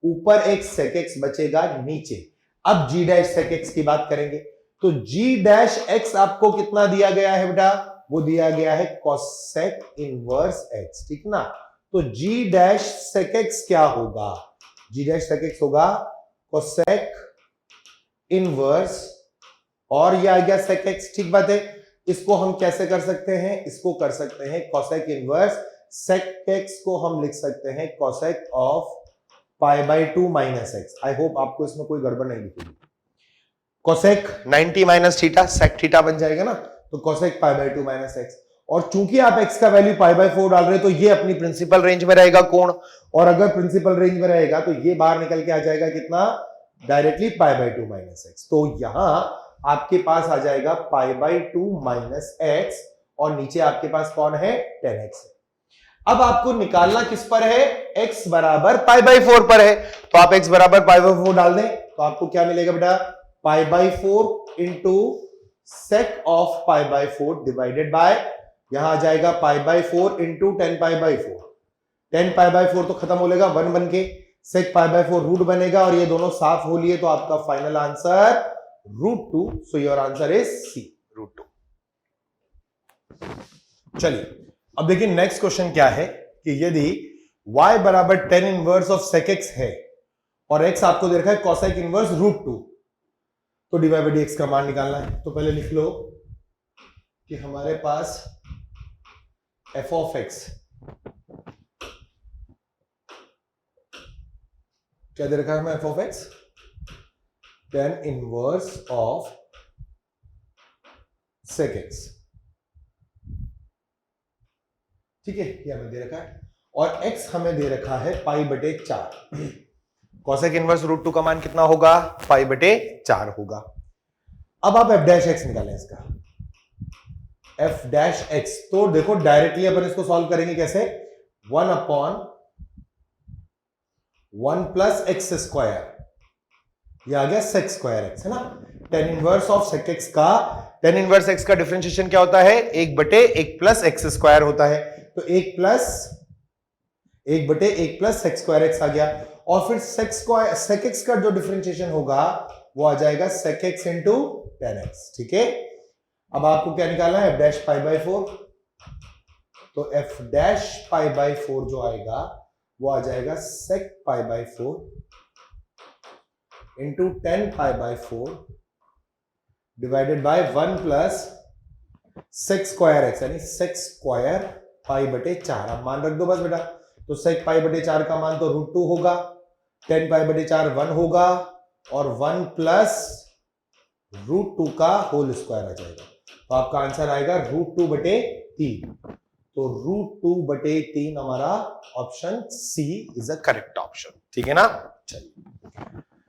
ऊपर एक sec x बचेगा नीचे। अब g डैश sec x की बात करेंगे तो g डैश x आपको कितना दिया गया है बेटा, वो दिया गया है cosec इनवर्स x, ठीक ना। तो g डैश sec x क्या होगा, g डैश sec x होगा cosec इनवर्स, और ये आ गया sec x, ठीक बात है। इसको हम कैसे कर सकते हैं, इसको कर सकते हैं cosec इनवर्स sec x को हम लिख सकते हैं cosec of pi by 2 minus x. I hope आपको इसमें कोई गड़बड़ नहीं दिखेगी। cosec 90 minus theta sec theta बन जाएगा ना, तो cosec pi by 2 minus x. और चूंकि आप x का वैल्यू पाई बाई 4 डाल रहे हो तो ये अपनी प्रिंसिपल रेंज में रहेगा कोण, और अगर प्रिंसिपल रेंज में रहेगा तो ये बाहर निकल के आ जाएगा कितना, directly pi by 2 minus x. तो यहां आपके पास आ जाएगा पाई बाई 2 माइनस एक्स, और नीचे आपके पास कौन है, tan x है। अब आपको निकालना किस पर है, x बराबर पाई बाई 4 पर है, तो आप x बराबर पाई बाई 4 डाल दें तो आपको क्या मिलेगा बेटा, पाई by 4 into sake of pi by 4 divided bye, यहां आ जाएगा पाई by 4 into 10 pi by 4। 10 pi by 4 तो खत्म हो लेगा 1 बन के, सेक पाई बाई 4 रूट बनेगा, और ये दोनों साफ हो लिए, तो आपका final answer √2। So your answer is c, √2। चलिए अब देखिए नेक्स्ट क्वेश्चन क्या है कि यदि y बराबर tan inverse of sec x है और x आपको दे रखा है cosec इनवर्स √2, तो dy बाई dx का मान निकालना है। तो पहले लिख लो कि हमारे पास f ऑफ x क्या दे रखा है हमें, f of x tan inverse of sec x, ठीक है, ये हमें दे रखा है, और x हमें दे रखा है पाई बटे 4। cosec इनवर्स √2 का मान कितना होगा, पाई बटे 4 होगा। अब आप f डैश x निकालें इसका, f डैश x, तो देखो डायरेक्टली अपन इसको सॉल्व करेंगे कैसे, 1 अपॉन 1 प्लस एक्स स्क्वायर, ये आ गया sec स्क्वायर x है ना। tan inverse of sec x का, tan इनवर्स x का डिफरेंशिएशन क्या होता है, 1 बटे 1 प्लस एक्स स्क्वायर होता है, तो 1 बटे 1 प्लस सेक स्क्वायर x आ गया, और फिर सेक x का जो डिफरेंशिएशन होगा वो आ जाएगा सेक x इंटू tan x, ठीक है। अब आपको क्या निकालना है, f डैश पाई बाई 4, तो f डैश पाई बाई 4 जो आएगा वो आ जाएगा sec pi by 4 into 10 pi by 4 divided by 1 plus sec square x, यानी सेक स्क्वायर पाई बटे 4। अब मान रख दो बस बेटा, तो सेक पाई बटे 4 का मान तो √2 होगा, 10 पाई बटे 4 1 होगा, और 1 प्लस √2 का होल स्क्वायर आ जाएगा, तो आपका आंसर आएगा √2 बटे 3। तो √2 बटे 3 हमारा option c is a correct option, ठीक है ना। चलिए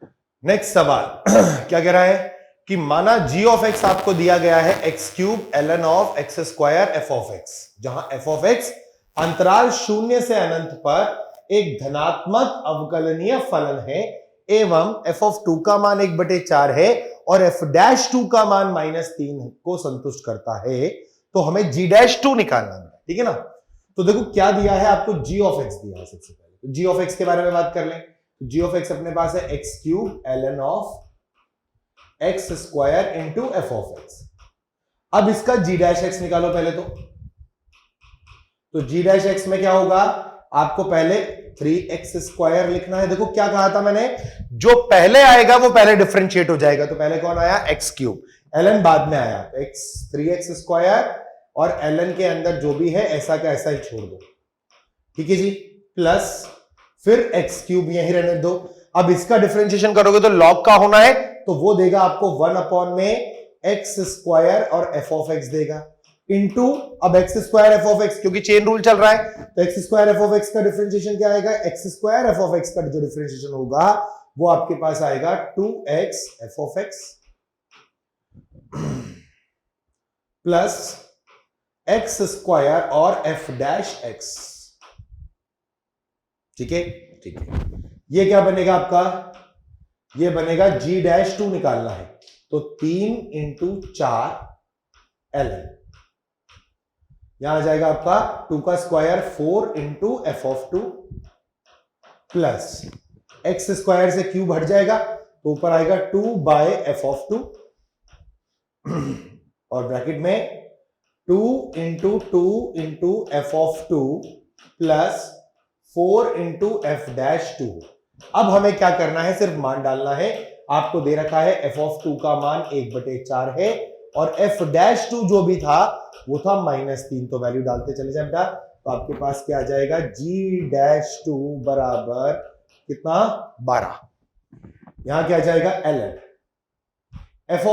नेक्स्ट सवाल क्या कह रहा है कि माना g ऑफ x आपको दिया गया है x cube ln of x square f of x, जहां f ऑफ x अंतराल 0 से अनंत पर एक धनात्मक अवकलनीय फलन है, एवं f ऑफ 2 का मान 1/4 है और f डैश 2 का मान -3 को संतुष्ट करता है, तो हमें g डैश 2 निकालना है, ठीक है ना। तो देखो क्या दिया है आपको, g ऑफ x दिया है। सबसे पहले g ऑफ x के बारे में बात कर लें, g ऑफ x अपने पास है x cube ln of x square into F of x. अब इसका g डैश x निकालो पहले, तो g डैश x में क्या होगा, आपको पहले 3x² लिखना है। देखो क्या कहा था मैंने, जो पहले आएगा वो पहले डिफरेंशिएट हो जाएगा। तो पहले कौन आया, x³ ln बाद में आया, तो 3x² और ln के अंदर जो भी है ऐसा का ऐसा ही छोड़ दो, ठीक है जी, प्लस फिर x³ यहीं रहने दो। अब इसका डिफरेंशिएशन करोगे तो log का होना है, तो वो देगा आपको 1 में x² और f देगा, इंटू अब x² f क्योंकि चेन रूल चल रहा है, तो x² f का डिफरेंशिएशन क्या आएगा, x² f का जो डिफरेंशिएशन होगा वो आपके पास आएगा 2x f प्लस x² और f', ठीक है, ठीक है। ये क्या बनेगा आपका, ये बनेगा g'2 निकालना है, तो 3 × 4 ln, यहां आ जाएगा आपका 2 का स्क्वायर 4 × f प्लस x² से क्यूब हट जाएगा तो ऊपर आएगा 2/f और ब्रैकेट में 2 × 2 × f प्लस 4 × f'। अब हमें क्या करना है, सिर्फ मान डालना है। आपको दे रखा है f का मान 1/4 है और f' जो भी था वो था -3, तो वैल्यू डालते चले जाए बेटा। तो आपके पास क्या आ जाएगा, g'2 बराबर कितना, 12। यहां क्या जाएगा ln f।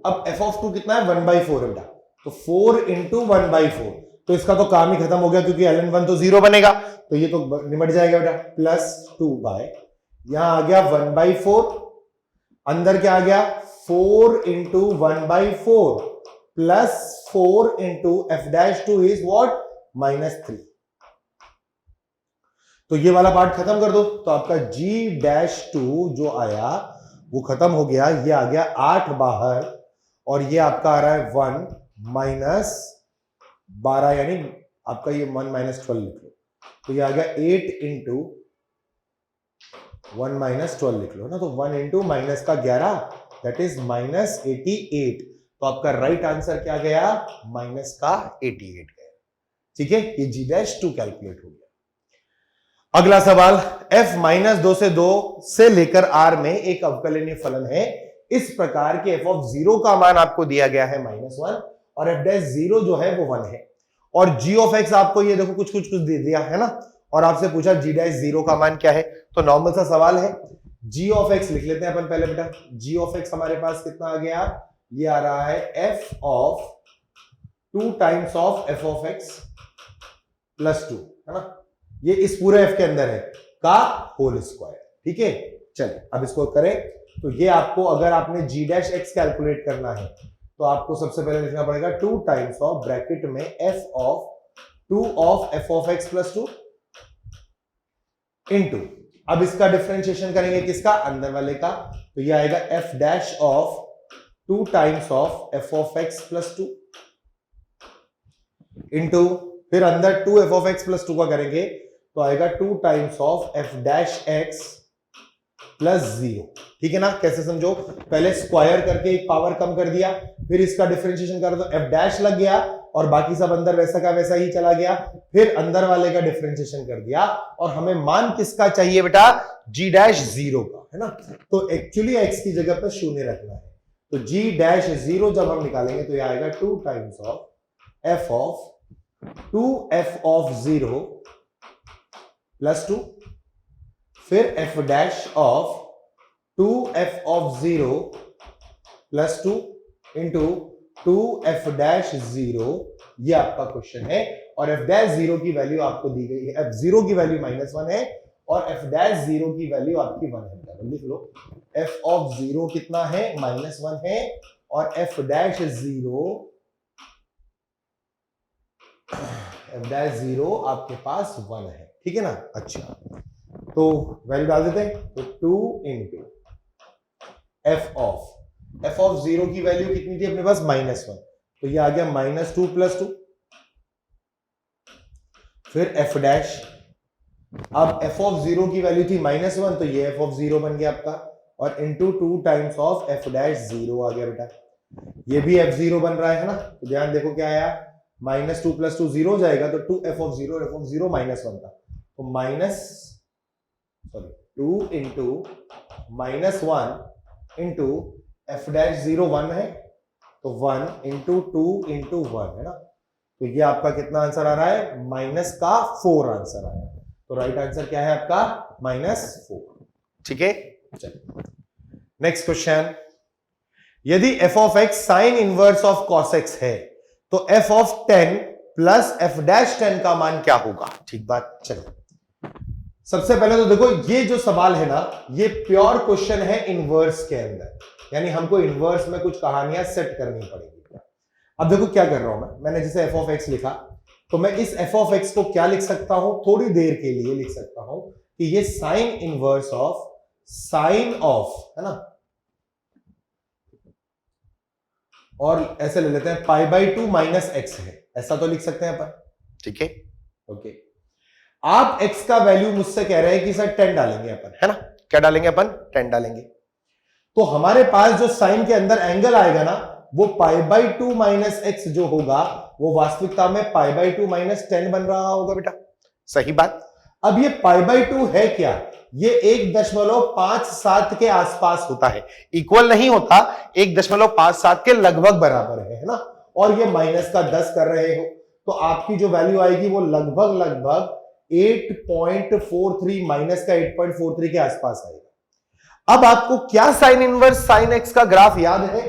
अब f कितना है, 1/4 है बेटा, तो 4 × 1/4, तो इसका तो काम ही खत्म हो गया क्योंकि ln1 तो 0 बनेगा, तो ये तो निमट जाएगा बेटा, प्लस 2/, यहां आ गया 1/4, अंदर क्या आ गया 4 × 1/4 प्लस 4 × f' इज व्हाट, -3। तो ये वाला पार्ट खत्म कर दो, तो आपका g'2 जो आया वो खत्म हो गया, ये आ गया 8 बाहर और ये आपका आ रहा है 1 - 12, यानी आपका ये 1 - 12 लिख लो, तो ये आ गया 8 × 1 - 12 लिख लो ना, तो 1 × माइनस का 11 दैट इज -88। तो आपका राइट आंसर क्या गया, -88 गया, ठीक है। ये g'2 कैलकुलेट हो गया। अगला सवाल, f -2 से 2 से लेकर r में एक अवकलनीय फलन है। इस प्रकार के f का मान आपको दिया गया है -1 और f' जो है वो 1 है और g आपको ये देखो कुछ दे दिया है ना, और आपसे पूछा g' का मान क्या है, तो नॉर्मल सा सवाल है। g लिख लेते हैं अपन पहले बेटा। g हमारे पास कितना आ गया, ये आ रहा है f of 2 times of f plus 2, है ना, ये इस पूरे f के अंदर है का होल स्क्वायर, ठीक है। चलिए अब इसको करें, तो ये आपको अगर आपने g' कैलकुलेट करना है तो आपको सबसे पहले लिखना पड़ेगा 2 times ऑफ ब्रैकेट में f of 2 of f plus 2 into, अब इसका डिफरेंशिएशन करेंगे किसका, अंदर वाले का, तो ये आएगा f' of 2 times of f plus 2 into, फिर अंदर 2f प्लस 2 का करेंगे तो आएगा 2 times ऑफ f' प्लस 0, ठीक है ना। कैसे समझो, पहले स्क्वायर करके एक पावर कम कर दिया, फिर इसका डिफरेंशिएशन करो तो f' लग गया और बाकी सब अंदर वैसा का वैसा ही चला गया, फिर अंदर वाले का डिफरेंशिएशन कर दिया और हमें मान किसका चाहिए बेटा, g' 0 का, है ना। तो एक्चुअली x की जगह पर 0 रखना है, तो g' 0 जब हम निकालेंगे तो ये आएगा 2 times of f of 2f of 0 plus 2, फिर f' of 2f of 0 plus 2 into 2f'0, ये आपका क्वेश्चन है। और f' की वैल्यू आपको दी गई है, f0 की वैल्यू -1 है और f' की वैल्यू आपकी 1 है। लिख लो, f ऑफ 0 कितना है, -1 है और f'0 आपके पास 1 है, ठीक है ना। अच्छा, तो वैल्यू डाल देते हैं, तो 2 इंटू f ऑफ 0 की वैल्यू कितनी थी अपने पास, -1, तो ये आ गया -2 प्लस 2, फिर f', अब f ऑफ 0 की वैल्यू थी -1, तो ये f ऑफ 0 बन गया आपका, और इंटू 2 टाइम्स ऑफ f'0 आ गया बेटा, ये भी f0 बन रहा है ना। तो ध्यान देखो क्या आया, -2 प्लस 2 0 हो जाएगा, तो 2f ऑफ 0 -1 था, तो sorry 2 into -1 into F dash 0 1 है, तो 1 इंटू 2 इंटू 1 है ना, तो ये आपका कितना आंसर आ रहा है, -4 आंसर आया। तो राइट आंसर क्या है आपका, -4। ठीक है, चलिए नेक्स्ट क्वेश्चन। यदि f of x sign inverse of cos x है तो f of 10 plus f dash 10 का मान क्या होगा। ठीक बात, चलिए सबसे पहले तो देखो ये जो सवाल है ना, ये प्योर क्वेश्चन है इनवर्स के अंदर, यानी हमको इनवर्स में कुछ कहानियां सेट करनी पड़ेगी। अब देखो क्या कर रहा हूं मैंने जैसे f ऑफ x लिखा, तो मैं इस f ऑफ x को क्या लिख सकता हूं, थोड़ी देर के लिए लिख सकता हूं कि ये sign inverse of sine of, है ना, और ऐसे ले लेते हैं π/2 माइनस x है, ऐसा तो लिख सकते हैं अपन। ठीक है, ओके। आप x का वैल्यू मुझसे कह रहे हैं कि सर 10 डालेंगे अपन, है ना, क्या डालेंगे अपन, 10 डालेंगे, तो हमारे पास जो साइन के अंदर एंगल आएगा ना, वो π/2 माइनस x जो होगा वो वास्तविकता में π/2 माइनस 10 बन रहा होगा बेटा, सही बात। अब ये π/2 है क्या, ये 1.57 के आसपास होता है, इक्वल नहीं होता, 1.57 के लगभग बराबर है ना, और ये माइनस का 10 कर रहे हो, तो आपकी जो वैल्यू आएगी वो लगभग 8.43 माइनस का 8.43 के आसपास आएगा। अब आपको क्या साइन इनवर्स साइन एक्स का ग्राफ याद है,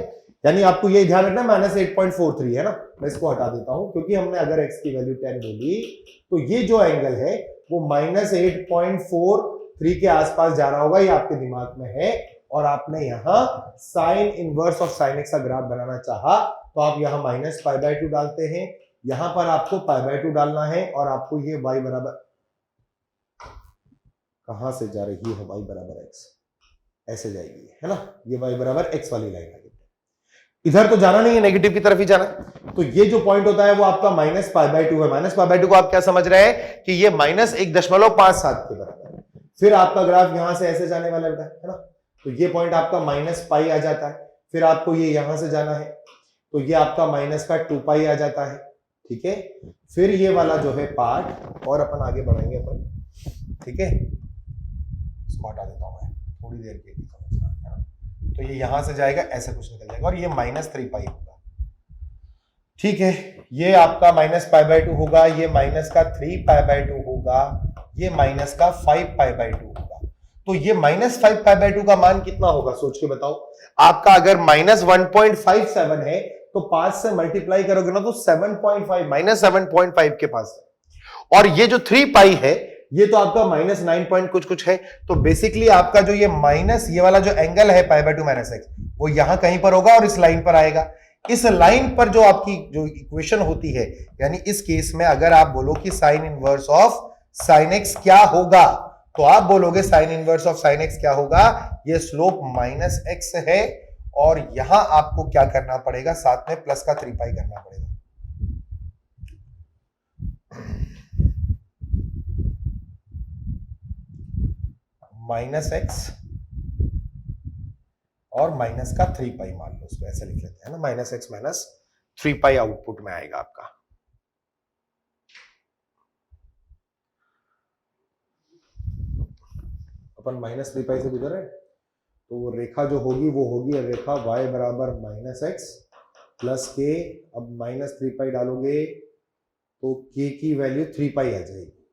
यानी आपको ये ध्यान रखना -8.43 है ना, मैं इसको हटा देता हूं क्योंकि हमने अगर x की वैल्यू 10 बोली तो ये जो एंगल है वो -8.43 के आसपास जा रहा होगा, ये आपके दिमाग में है, और आपने यहां sign inverse of sine x का ग्राफ बनाना चाहा तो आप यहां -π/2 डालते हैं, यहां पर आपको π/2 डालना है, और आपको ये y बराबर कहां से जा रही है, y बराबर x ऐसे जाएगी, है ना, ये y बराबर x वाली लाइन है, इधर तो जाना नहीं है, नेगेटिव की तरफ ही जाना है, तो ये जो पॉइंट होता है वो आपका -π/2 है। -π/2 को आप क्या समझ रहे हैं कि ये -1.57 के बराबर है। फिर आपका ग्राफ यहां से ऐसे जाने वाला बेटा, है ना, तो ये पॉइंट आपका -π आ जाता है, फिर आपको ये यहां से जाना है तो ये आपका -2π आ जाता है। ठीक है, फिर ये वाला जो है पार्ट, और अपन आगे बढ़ेंगे अपन, ठीक है, इसको हटा देता हूं मैं थोड़ी देर के लिए, समझना है ना, तो ये यहां से जाएगा, ऐसे कुछ निकल जाएगा, और ये -3π होगा। ठीक है, ये आपका -π/2 होगा, ये -3π/2 होगा, ये -5π/2 होगा, तो ये -5π/2 का मान कितना होगा, सोच के बताओ। आपका अगर -1.57 है तो 5 से मल्टीप्लाई करोगे ना तो 7.5, -7.5 के पास है, और ये जो 3π है ये तो आपका -9 कुछ है, तो बेसिकली आपका जो ये माइनस ये वाला जो एंगल है π/2 माइनस x, वो यहां कहीं पर होगा और इस लाइन पर आएगा। इस लाइन पर जो आपकी जो इक्वेशन होती है, यानी इस केस में अगर आप बोलो कि sign inverse of sine x क्या होगा, तो आप बोलोगे sign inverse of sine x क्या होगा, ये स्लोप -x है, और यहां आपको क्या करना पड़ेगा, साथ में प्लस का 3π करना पड़ेगा। -x और माइनस का 3π मान लो, उसको ऐसे लिख लेते हैं ना, -x -3π आउटपुट में आएगा आपका। अपन -3π से गुजर रहे हैं, तो वो रेखा जो होगी वो होगी रेखा y बराबर -x प्लस k, अब -3π डालोगे तो k की वैल्यू 3π आ जाएगी।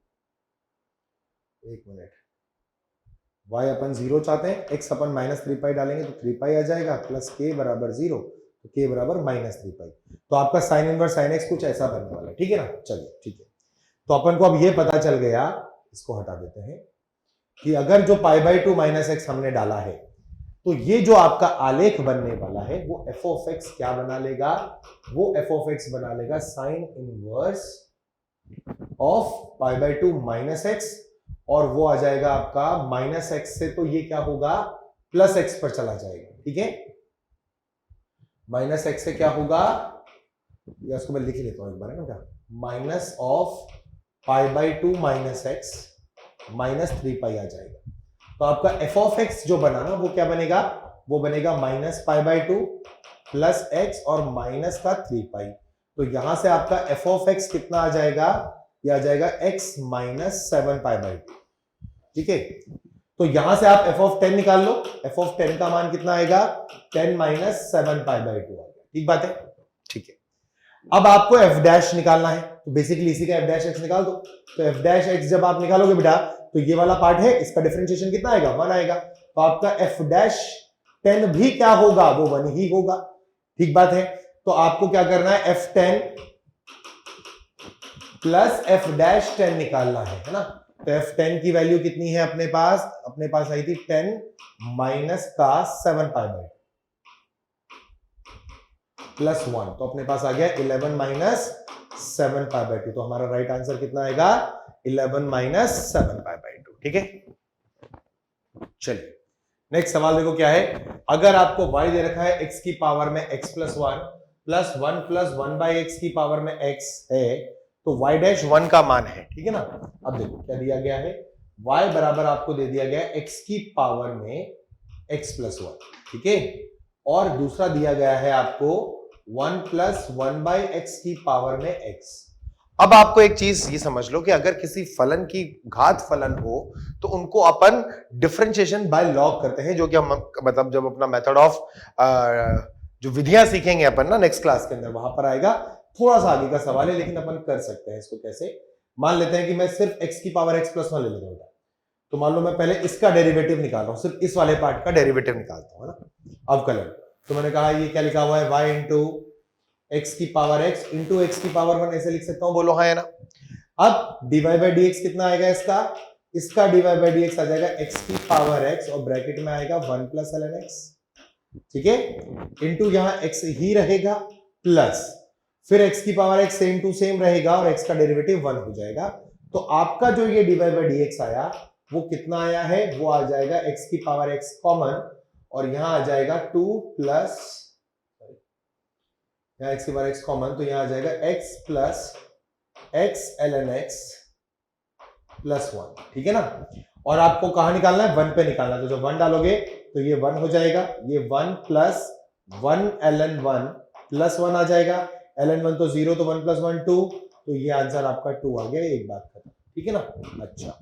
एक मिनट, y अपन 0 चाहते हैं, x अपन -3π डालेंगे तो 3π आ जाएगा, प्लस k बराबर 0, तो k बराबर -3π, तो आपका साइन इनवर्स साइन x कुछ ऐसा बनने वाला है। ठीक है ना, चलिए ठीक है, तो अपन को अब ये पता चल गया, इसको हटा देते हैं, कि अगर जो π/2 माइनस x हमने डाला है, तो ये जो आपका आलेख बनने वाला है वो f ऑफ x क्या बना लेगा, वो f ऑफ x बना लेगा sine inverse of π/2 minus x, और वो आ जाएगा आपका -x से, तो ये क्या होगा, +x पर चला जाएगा। ठीक है, -x से क्या होगा, या इसको मैं लिख लेता हूं एक बार, है ना, माइनस ऑफ π/2 माइनस x -3π आ जाएगा, तो आपका f ऑफ x जो बना ना वो क्या बनेगा, वो बनेगा -π/2 प्लस x और माइनस का 3π, तो यहां से आपका f ऑफ x कितना आ जाएगा, ये आ जाएगा x -7π/2। ठीक है, तो यहां से आप f ऑफ 10 निकाल लो, f ऑफ 10 का मान कितना आएगा 10 माइनस 7 पाई बाई 2 आ गया। ठीक बात है, ठीक है। अब आपको f डैश निकालना है, तो बेसिकली इसी का f डैश x निकाल दो। तो f डैश x जब आप निकालोगे बेटा तो ये वाला पार्ट है, इसका डिफरेंशिएशन कितना आएगा 1 आएगा, तो आपका f डैश 10 भी क्या होगा वो 1 ही होगा। ठीक बात है, तो आपको क्या करना है f10 प्लस f डैश 10 निकालना है ना। तो f10 की वैल्यू कितनी है अपने पास आई थी 10 माइनस का 7 पाई बाई प्लस 1, तो अपने पास आ गया 11 माइनस 7 पाई बाई 2। तो हमारा राइट आंसर कितना आएगा 11 माइनस 7 पाई बाई 2। ठीक है, चलिए नेक्स्ट सवाल देखो क्या है। अगर आपको y दे रखा है x की पावर में x plus 1 plus 1 by x की पावर में x है, तो y डैश 1 का मान है। ठीक है ना। अब देखो क्या दिया गया है, y बराबर आपको दे दिया गया है x की पावर में x प्लस 1, ठीक है, और दूसरा दिया गया है आपको 1 प्लस 1 बाई एक्स की पावर में x। अब आपको एक चीज ये समझ लो कि अगर किसी फलन की घात फलन हो तो उनको अपन डिफरेंशिएशन बाय लॉग करते हैं, जो कि हम मतलब जब अपना मेथड ऑफ जो विधियां सीखेंगे अपन ना नेक्स्ट क्लास के अंदर, वहां पर आएगा। थोड़ा सा आगे का सवाल है लेकिन अपन कर सकते हैं इसको कैसे। मान लेते हैं कि मैं सिर्फ x की पावर x प्लस 1 ले लेता हूं, तो मान लो मैं पहले इसका डेरिवेटिव निकाल रहा हूं, सिर्फ इस वाले पार्ट का डेरिवेटिव निकालता हूं, है ना, अवकलन। तो मैंने कहा ये क्या लिखा हुआ है y इंटू x की पावर x इंटू x की पावर 1, ऐसे लिख सकता हूं, बोलो हाँ है ना। अब dy बाई dx कितना आएगा इसका dy बाई dx आ जाएगा x की पावर x और ब्रैकेट में आएगा 1 प्लस ln x, ठीक है, इंटू यहां x ही रहेगा प्लस फिर x की power x same to same रहेगा और x का डेरिवेटिव 1 हो जाएगा। तो आपका जो ये dy बाई dx आया वो कितना आया है, वो आ जाएगा x की पावर x कॉमन और यहां आ जाएगा 2 प्लस, यहां x की पावर x कॉमन, तो यहां आ जाएगा x plus x ln x plus 1, ठीक है ना। और आपको कहां निकालना है 1 पे निकालना है, तो जब 1 डालोगे तो ये 1 हो जाएगा, ये 1 प्लस 1 ln 1 प्लस 1 आ जाएगा, ln 1 तो 0, तो 1 प्लस 1 2, तो ये आंसर आपका 2 आ गया, एक बात खत्म, ठीक है ना। अच्छा,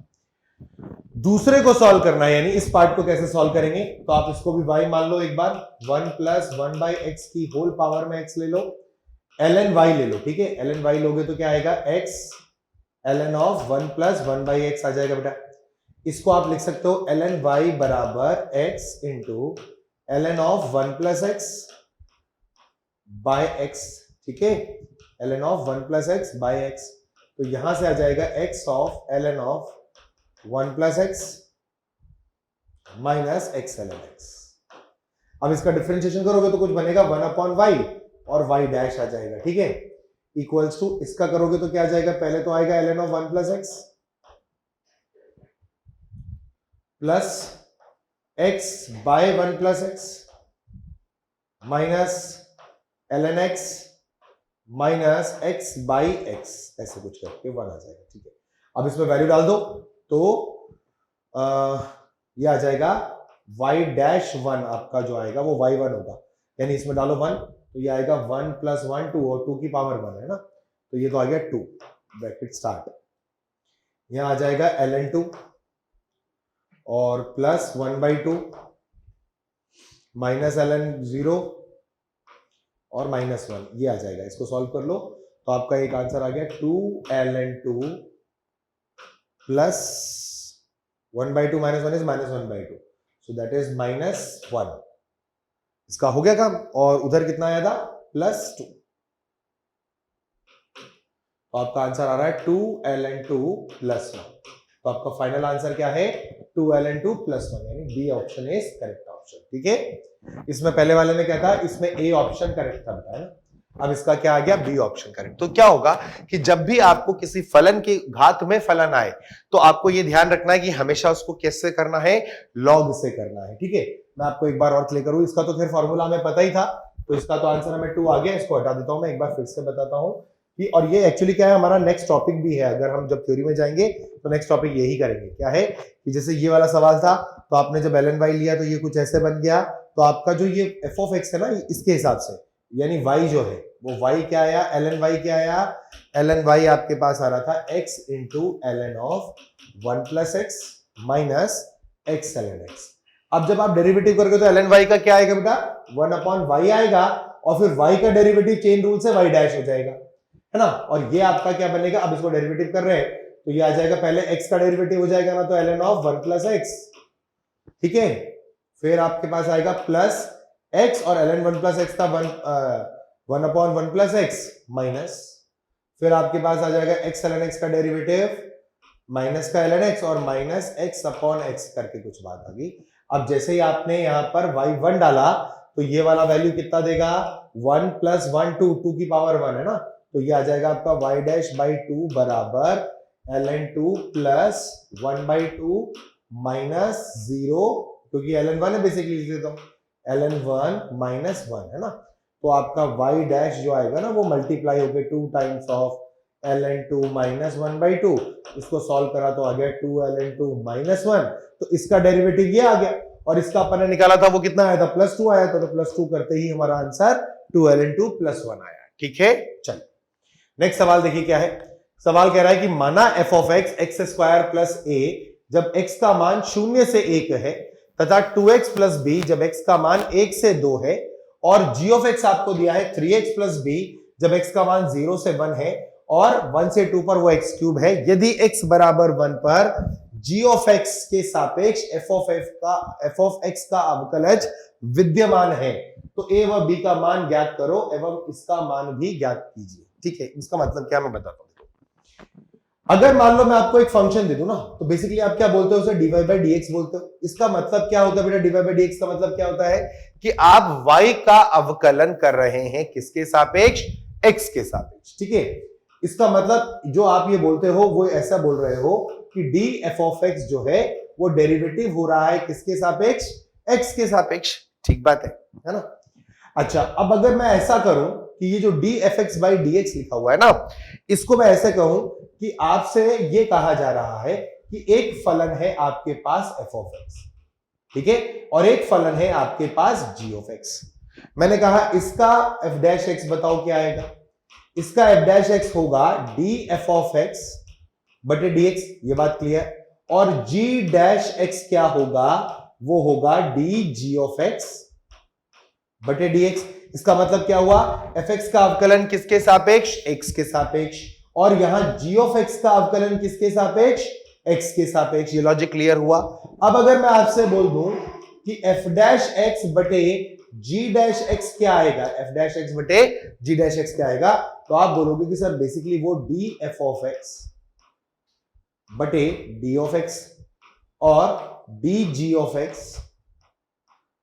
दूसरे को सॉल्व करना है, यानी इस पार्ट को कैसे सॉल्व करेंगे, तो आप इसको भी y मान लो एक बार, 1 प्लस 1 बाई एक्स की होल पावर में x ले लो, ln y ले लो, ठीक है, ln y लोगे तो क्या आएगा x ln of 1 plus 1 by x आ जाएगा बेटा। इसको आप लिख सकते हो ln y बराबर x इंटू ln of 1 plus x by x, ठीक है, ln of 1 plus x by x, तो यहां से आ जाएगा x of ln of 1 plus x minus x ln x। अब इसका डिफरेंशिएशन करोगे तो कुछ बनेगा 1 अपॉन वाई और y डैश आ जाएगा, ठीक है, इक्वल्स टू इसका करोगे तो क्या आ जाएगा, पहले तो आएगा ln of 1 plus x plus x by 1 plus x minus ln x minus x by x, ऐसे कुछ करके 1 आ जाएगा, ठीक है। अब इसमें वैल्यू डाल दो तो ये आ जाएगा y डैश 1, आपका जो आएगा वो y1 होगा, यानी इसमें डालो 1 तो ये आएगा 1 प्लस 1 2 और 2 की पावर 1 है ना, तो ये तो आ गया 2 ब्रैकेट स्टार्ट, यहां आ जाएगा ln 2 और प्लस 1 बाई 2 माइनस ln 0 और माइनस 1, ये आ जाएगा। इसको सॉल्व कर लो तो आपका एक आंसर आ गया 2 ln 2 plus 1 by 2 minus 1 is minus 1 by 2, so that is minus 1। इसका हो गया काम, और उधर कितना आया था प्लस 2, तो आपका आंसर आ रहा है 2 ln 2 प्लस 1। तो आपका फाइनल आंसर क्या है 2 ln 2 प्लस 1, यानी b option is correct option, ठीक है। इसमें पहले वाले में क्या था, इसमें ए ऑप्शन करेक्ट था बताया ना, अब इसका क्या आ गया बी ऑप्शन करेक्ट। तो क्या होगा कि जब भी आपको किसी फलन की घात में फलन आए तो आपको यह ध्यान रखना है कि हमेशा उसको कैसे करना है, लॉग से करना है, ठीक है। मैं आपको एक बार और क्लियर करूं, इसका तो फिर फॉर्मूला हमें पता ही था, तो इसका तो आंसर हमें 2 आ गया, इसको हटा देता हूं मैं, एक बार फिर से बताता हूं कि, और ये एक्चुअली क्या है हमारा नेक्स्ट टॉपिक भी है, अगर हम जब थ्योरी में जाएंगे तो नेक्स्ट टॉपिक यही करेंगे। क्या है कि जैसे ये वाला सवाल था तो आपने जब ln y लिया तो ये कुछ ऐसे बन गया, तो आपका जो ये f ऑफ x है ना, इसके हिसाब से यानी y जो है वो y क्या आया, ln y क्या आया, ln y आपके पास आ रहा था x इंटू ln of 1 plus x minus x ln x। अब जब आप डेरिवेटिव करोगे तो ln y का क्या आएगा बेटा, 1/y आएगा, और फिर y का डेरिवेटिव चेन रूल से y डैश हो जाएगा, है ना। और ये आपका क्या बनेगा, अब इसको डेरिवेटिव कर रहे हैं तो ये आ जाएगा, पहले x का डेरिवेटिव हो जाएगा ना, तो ln ऑफ 1 + x, ठीक है। फिर आपके पास आएगा प्लस x, और ln 1 + x का 1/1 + x माइनस, फिर आपके पास आ जाएगा x ln x का डेरिवेटिव माइनस का ln x, और माइनस x/x करके कुछ बात आ गई। अब जैसे ही आपने यहां पर y1 डाला तो ये वाला वैल्यू कितना देगा, 1 + 1 2 की पावर 1 है ना, तो ये आ जाएगा आपका y'/2 बराबर ln 2 + 1/2 माइनस 0, क्योंकि ln 1 है बेसिकली, लिख देता हूं ln 1 - 1 है ना। तो आपका y डैश जो आएगा ना वो मल्टीप्लाई होके 2 टाइम्स ऑफ ln 2 - 1/2, इसको सॉल्व करा तो आ गया 2 ln 2 - 1, तो इसका डेरिवेटिव ये आ गया, और इसका अपन ने निकाला था वो कितना आया था, +2 आया था, तो +2 करते ही हमारा आंसर 2 ln 2 + 1 आया, ठीक है। चल नेक्स्ट सवाल देखिए क्या है। सवाल कह रहा है कि माना f(x) x² + a जब x का मान 0 से 1 है, तथा 2x + b जब x का मान 1 से 2 है, और g(x) आपको दिया है 3x + b जब x का मान 0 से 1 है, और 1 से 2 पर वो x³ है। यदि x बराबर 1 पर g(x) के सापेक्ष f(x) का अवकलज विद्यमान है, तो a व b का मान ज्ञात करो एवं इसका मान भी ज्ञात कीजिए, ठीक है। इसका मतलब क्या मैं बताता हूं। अगर मान लो मैं आपको एक फंक्शन दे दूं ना, तो बेसिकली आप क्या बोलते हो, उसे dy/dx बोलते हो। इसका मतलब क्या होता है बेटा, dy/dx का मतलब क्या होता है कि आप y का अवकलन कर रहे हैं किसके सापेक्ष, x के सापेक्ष, ठीक है। इसका मतलब जो आप ये बोलते हो वो ऐसा बोल रहे हो कि df(x) जो है वो डेरिवेटिव हो रहा है किसके सापेक्ष, x के सापेक्ष, ठीक बात है ना। अच्छा, अब अगर मैं ऐसा करूं कि ये जो dfx/dx लिखा हुआ है ना, इसको मैं ऐसे कहूं कि आपसे ये कहा जा रहा है कि एक फलन है आपके पास f(x), ठीक है, और एक फलन है आपके पास g(x). मैंने कहा इसका f'(x) बताओ क्या आएगा। इसका f'(x) होगा df(x) बटे dx, ये बात क्लियर। और g'(x) क्या होगा, वो होगा dg(x) बटे dx। इसका मतलब क्या हुआ, fx का अवकलन किसके सापेक्ष, x के सापेक्ष, और यहां g(x) का अवकलन किसके सापेक्ष, x के सापेक्ष। ये लॉजिक क्लियर हुआ। अब अगर मैं आपसे बोल दूं कि f'(x) बटे g'(x) क्या आएगा, f'(x) बटे g'(x) क्या आएगा, तो आप बोलोगे कि सर बेसिकली वो df(x) बटे d(x) और dg(x)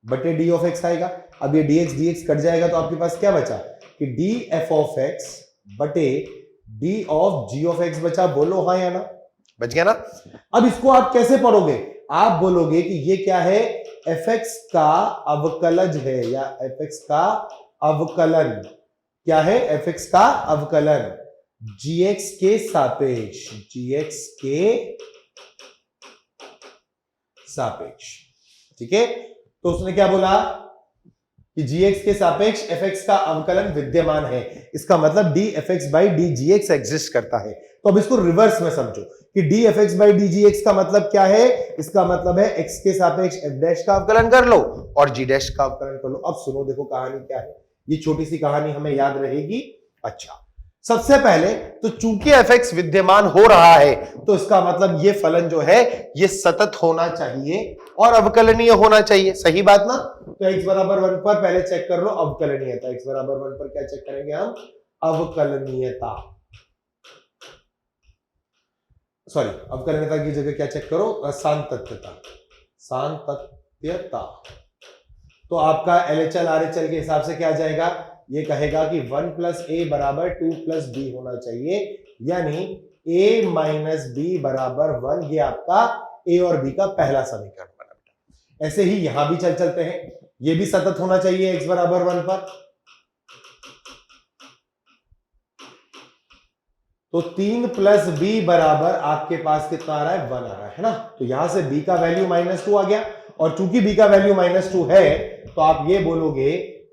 बटे d(x) आएगा। अब ये dx कट जाएगा तो आपके पास क्या बचा कि df(x) बटे d(g)(x) बचा। बोलो हाँ या ना, बच गया ना। अब इसको आप कैसे पढ़ोगे, आप बोलोगे कि ये क्या है, fx का अवकलज है, या fx का अवकलन क्या है, fx का अवकलन gx के सापेक्ष, gx के सापेक्ष, ठीक है। तो उसने क्या बोला कि gx के सापेक्ष fx का अवकलन विद्यमान है, इसका मतलब dfx/dgx एग्जिस्ट करता है। तो अब इसको रिवर्स में समझो कि dfx/dgx का मतलब क्या है, इसका मतलब है x के सापेक्ष f' का अवकलन कर लो और g' का अवकलन कर लो। अब सुनो, देखो कहानी क्या है, ये छोटी सी कहानी हमें याद रहेगी। अच्छा, सबसे पहले तो चूंकि fx विद्यमान हो रहा है तो इसका मतलब ये फलन जो है ये सतत होना चाहिए और अवकलनीय होना चाहिए, सही बात ना। तो x बराबर 1 पर पहले चेक कर लो अवकलनीयता। x बराबर 1 पर क्या चेक करेंगे हम, अवकलनीयता, सॉरी अवकलनीयता की जगह क्या चेक करो, सांतत्यता, सांतत्यता। तो आपका LHL RHL के हिसाब से क्या आ जाएगा, ये कहेगा कि 1 + a बराबर 2 + b होना चाहिए, यानी a - b बराबर 1। ये आपका a और b का पहला समीकरण बना। ऐसे ही यहां भी चलते हैं, ये भी सतत होना चाहिए x बराबर 1 पर। तो 3 + b बराबर आपके पास कितना आ रहा है, 1 आ रहा है ना। तो यहां से b का वैल्यू -2 आ गया, और चूंकि b का वैल्यू -2 है तो आप ये बोलोगे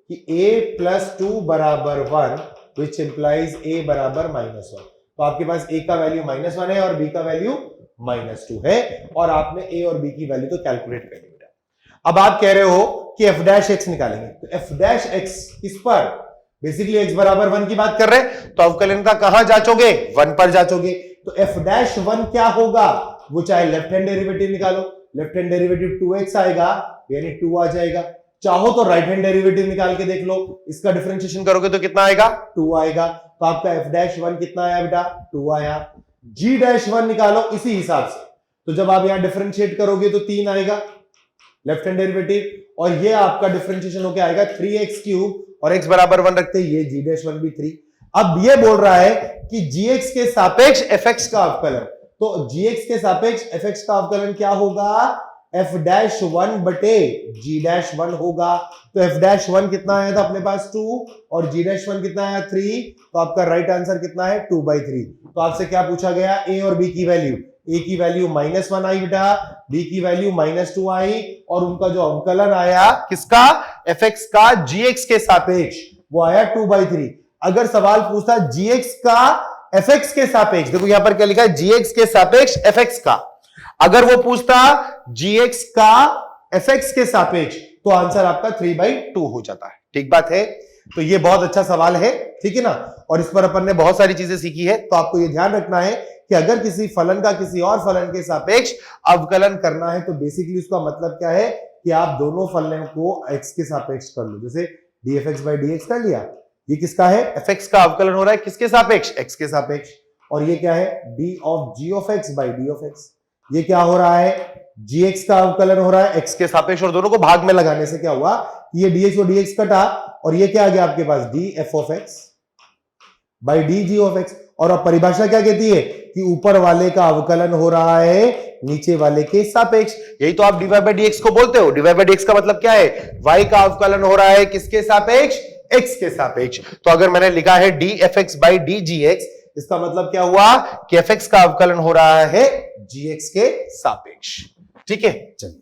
कि a + 2 बराबर 1, विच इंप्लाइज a बराबर -1। तो आपके पास a का वैल्यू -1 है और b का वैल्यू -2 है और आपने a और b की वैल्यू तो कैलकुलेट कर ली बेटा। अब आप कह रहे हो कि f डैश x निकालेंगे, तो f डैश x किस पर, बेसिकली x बराबर 1 की बात कर रहे हैं, तो अवकलनता कहां जांचोगे, 1 पर जांचोगे। तो f डैश 1 क्या होगा, वो चाहे लेफ्ट हैंड डेरिवेटिव निकालो, लेफ्ट हैंड डेरिवेटिव 2x आएगा यानी 2 आ जाएगा, चाहो तो राइट हैंड डेरिवेटिव निकाल के देख लो, इसका डिफरेंशिएशन करोगे तो कितना आएगा, 2 आएगा। तो आपका f डैश 1 कितना आया बेटा, 2 आया। g डैश 1 निकालो इसी हिसाब से, तो जब आप यहां डिफरेंशिएट करोगे तो 3 आएगा लेफ्ट हैंड डेरिवेटिव, और ये आपका डिफरेंशिएशन होके आएगा 3x क्यूब, और x बराबर 1 रखते ये g डैश 1 भी 3। अब ये बोल रहा है कि gx के सापेक्ष fx का अवकलन, तो gx के सापेक्ष fx का अवकलन क्या होगा, f डैश 1 बटे g डैश 1 होगा। तो f डैश 1 कितना आया था अपने पास 2 और g डैश 1 कितना आया 3, तो आपका राइट आंसर कितना है 2/3। तो आपसे क्या पूछा गया, a और b की वैल्यू, a की वैल्यू -1 आई बेटा, b की वैल्यू -2 आई, और उनका जो अवकलन आया किसका, fx का gx के सापेक्ष, वो आया 2/3। अगर सवाल पूछता gx का fx के सापेक्ष, देखो यहां पर क्या लिखा है, gx के सापेक्ष fx का, अगर वो पूछता gx का fx के सापेक्ष, तो आंसर आपका 3/2 हो जाता है। ठीक बात है, तो ये बहुत अच्छा सवाल है, ठीक है ना, और इस पर अपन ने बहुत सारी चीजें सीखी है। तो आपको ये ध्यान रखना है कि अगर किसी फलन का किसी और फलन के सापेक्ष अवकलन करना है, तो बेसिकली उसका मतलब क्या है कि आप दोनों फलन को x के सापेक्ष कर लो। जैसे dfx/dx कर लिया, ये किसका है, fx का अवकलन हो रहा है किसके सापेक्ष, x के सापेक्ष, और ये क्या है, d(g(x)/d(x), ये क्या हो रहा है, gx का अवकलन हो रहा है x के सापेक्ष, और दोनों को भाग में लगाने से क्या हुआ, ये dx और dx कटा, और ये क्या आ गया आपके पास, df(x)/dg(x), और अब परिभाषा क्या कहती है कि ऊपर वाले का अवकलन हो रहा है नीचे वाले के सापेक्ष। यही तो आप dy/dx को बोलते हो, dy/dx का मतलब क्या है, y का अवकलन हो रहा है किसके सापेक्ष, x के सापेक्ष। तो अगर मैंने लिखा है dfx/dgx, इसका मतलब क्या हुआ कि fx का अवकलन हो रहा है gx के सापेक्ष। ठीक है, चलिए।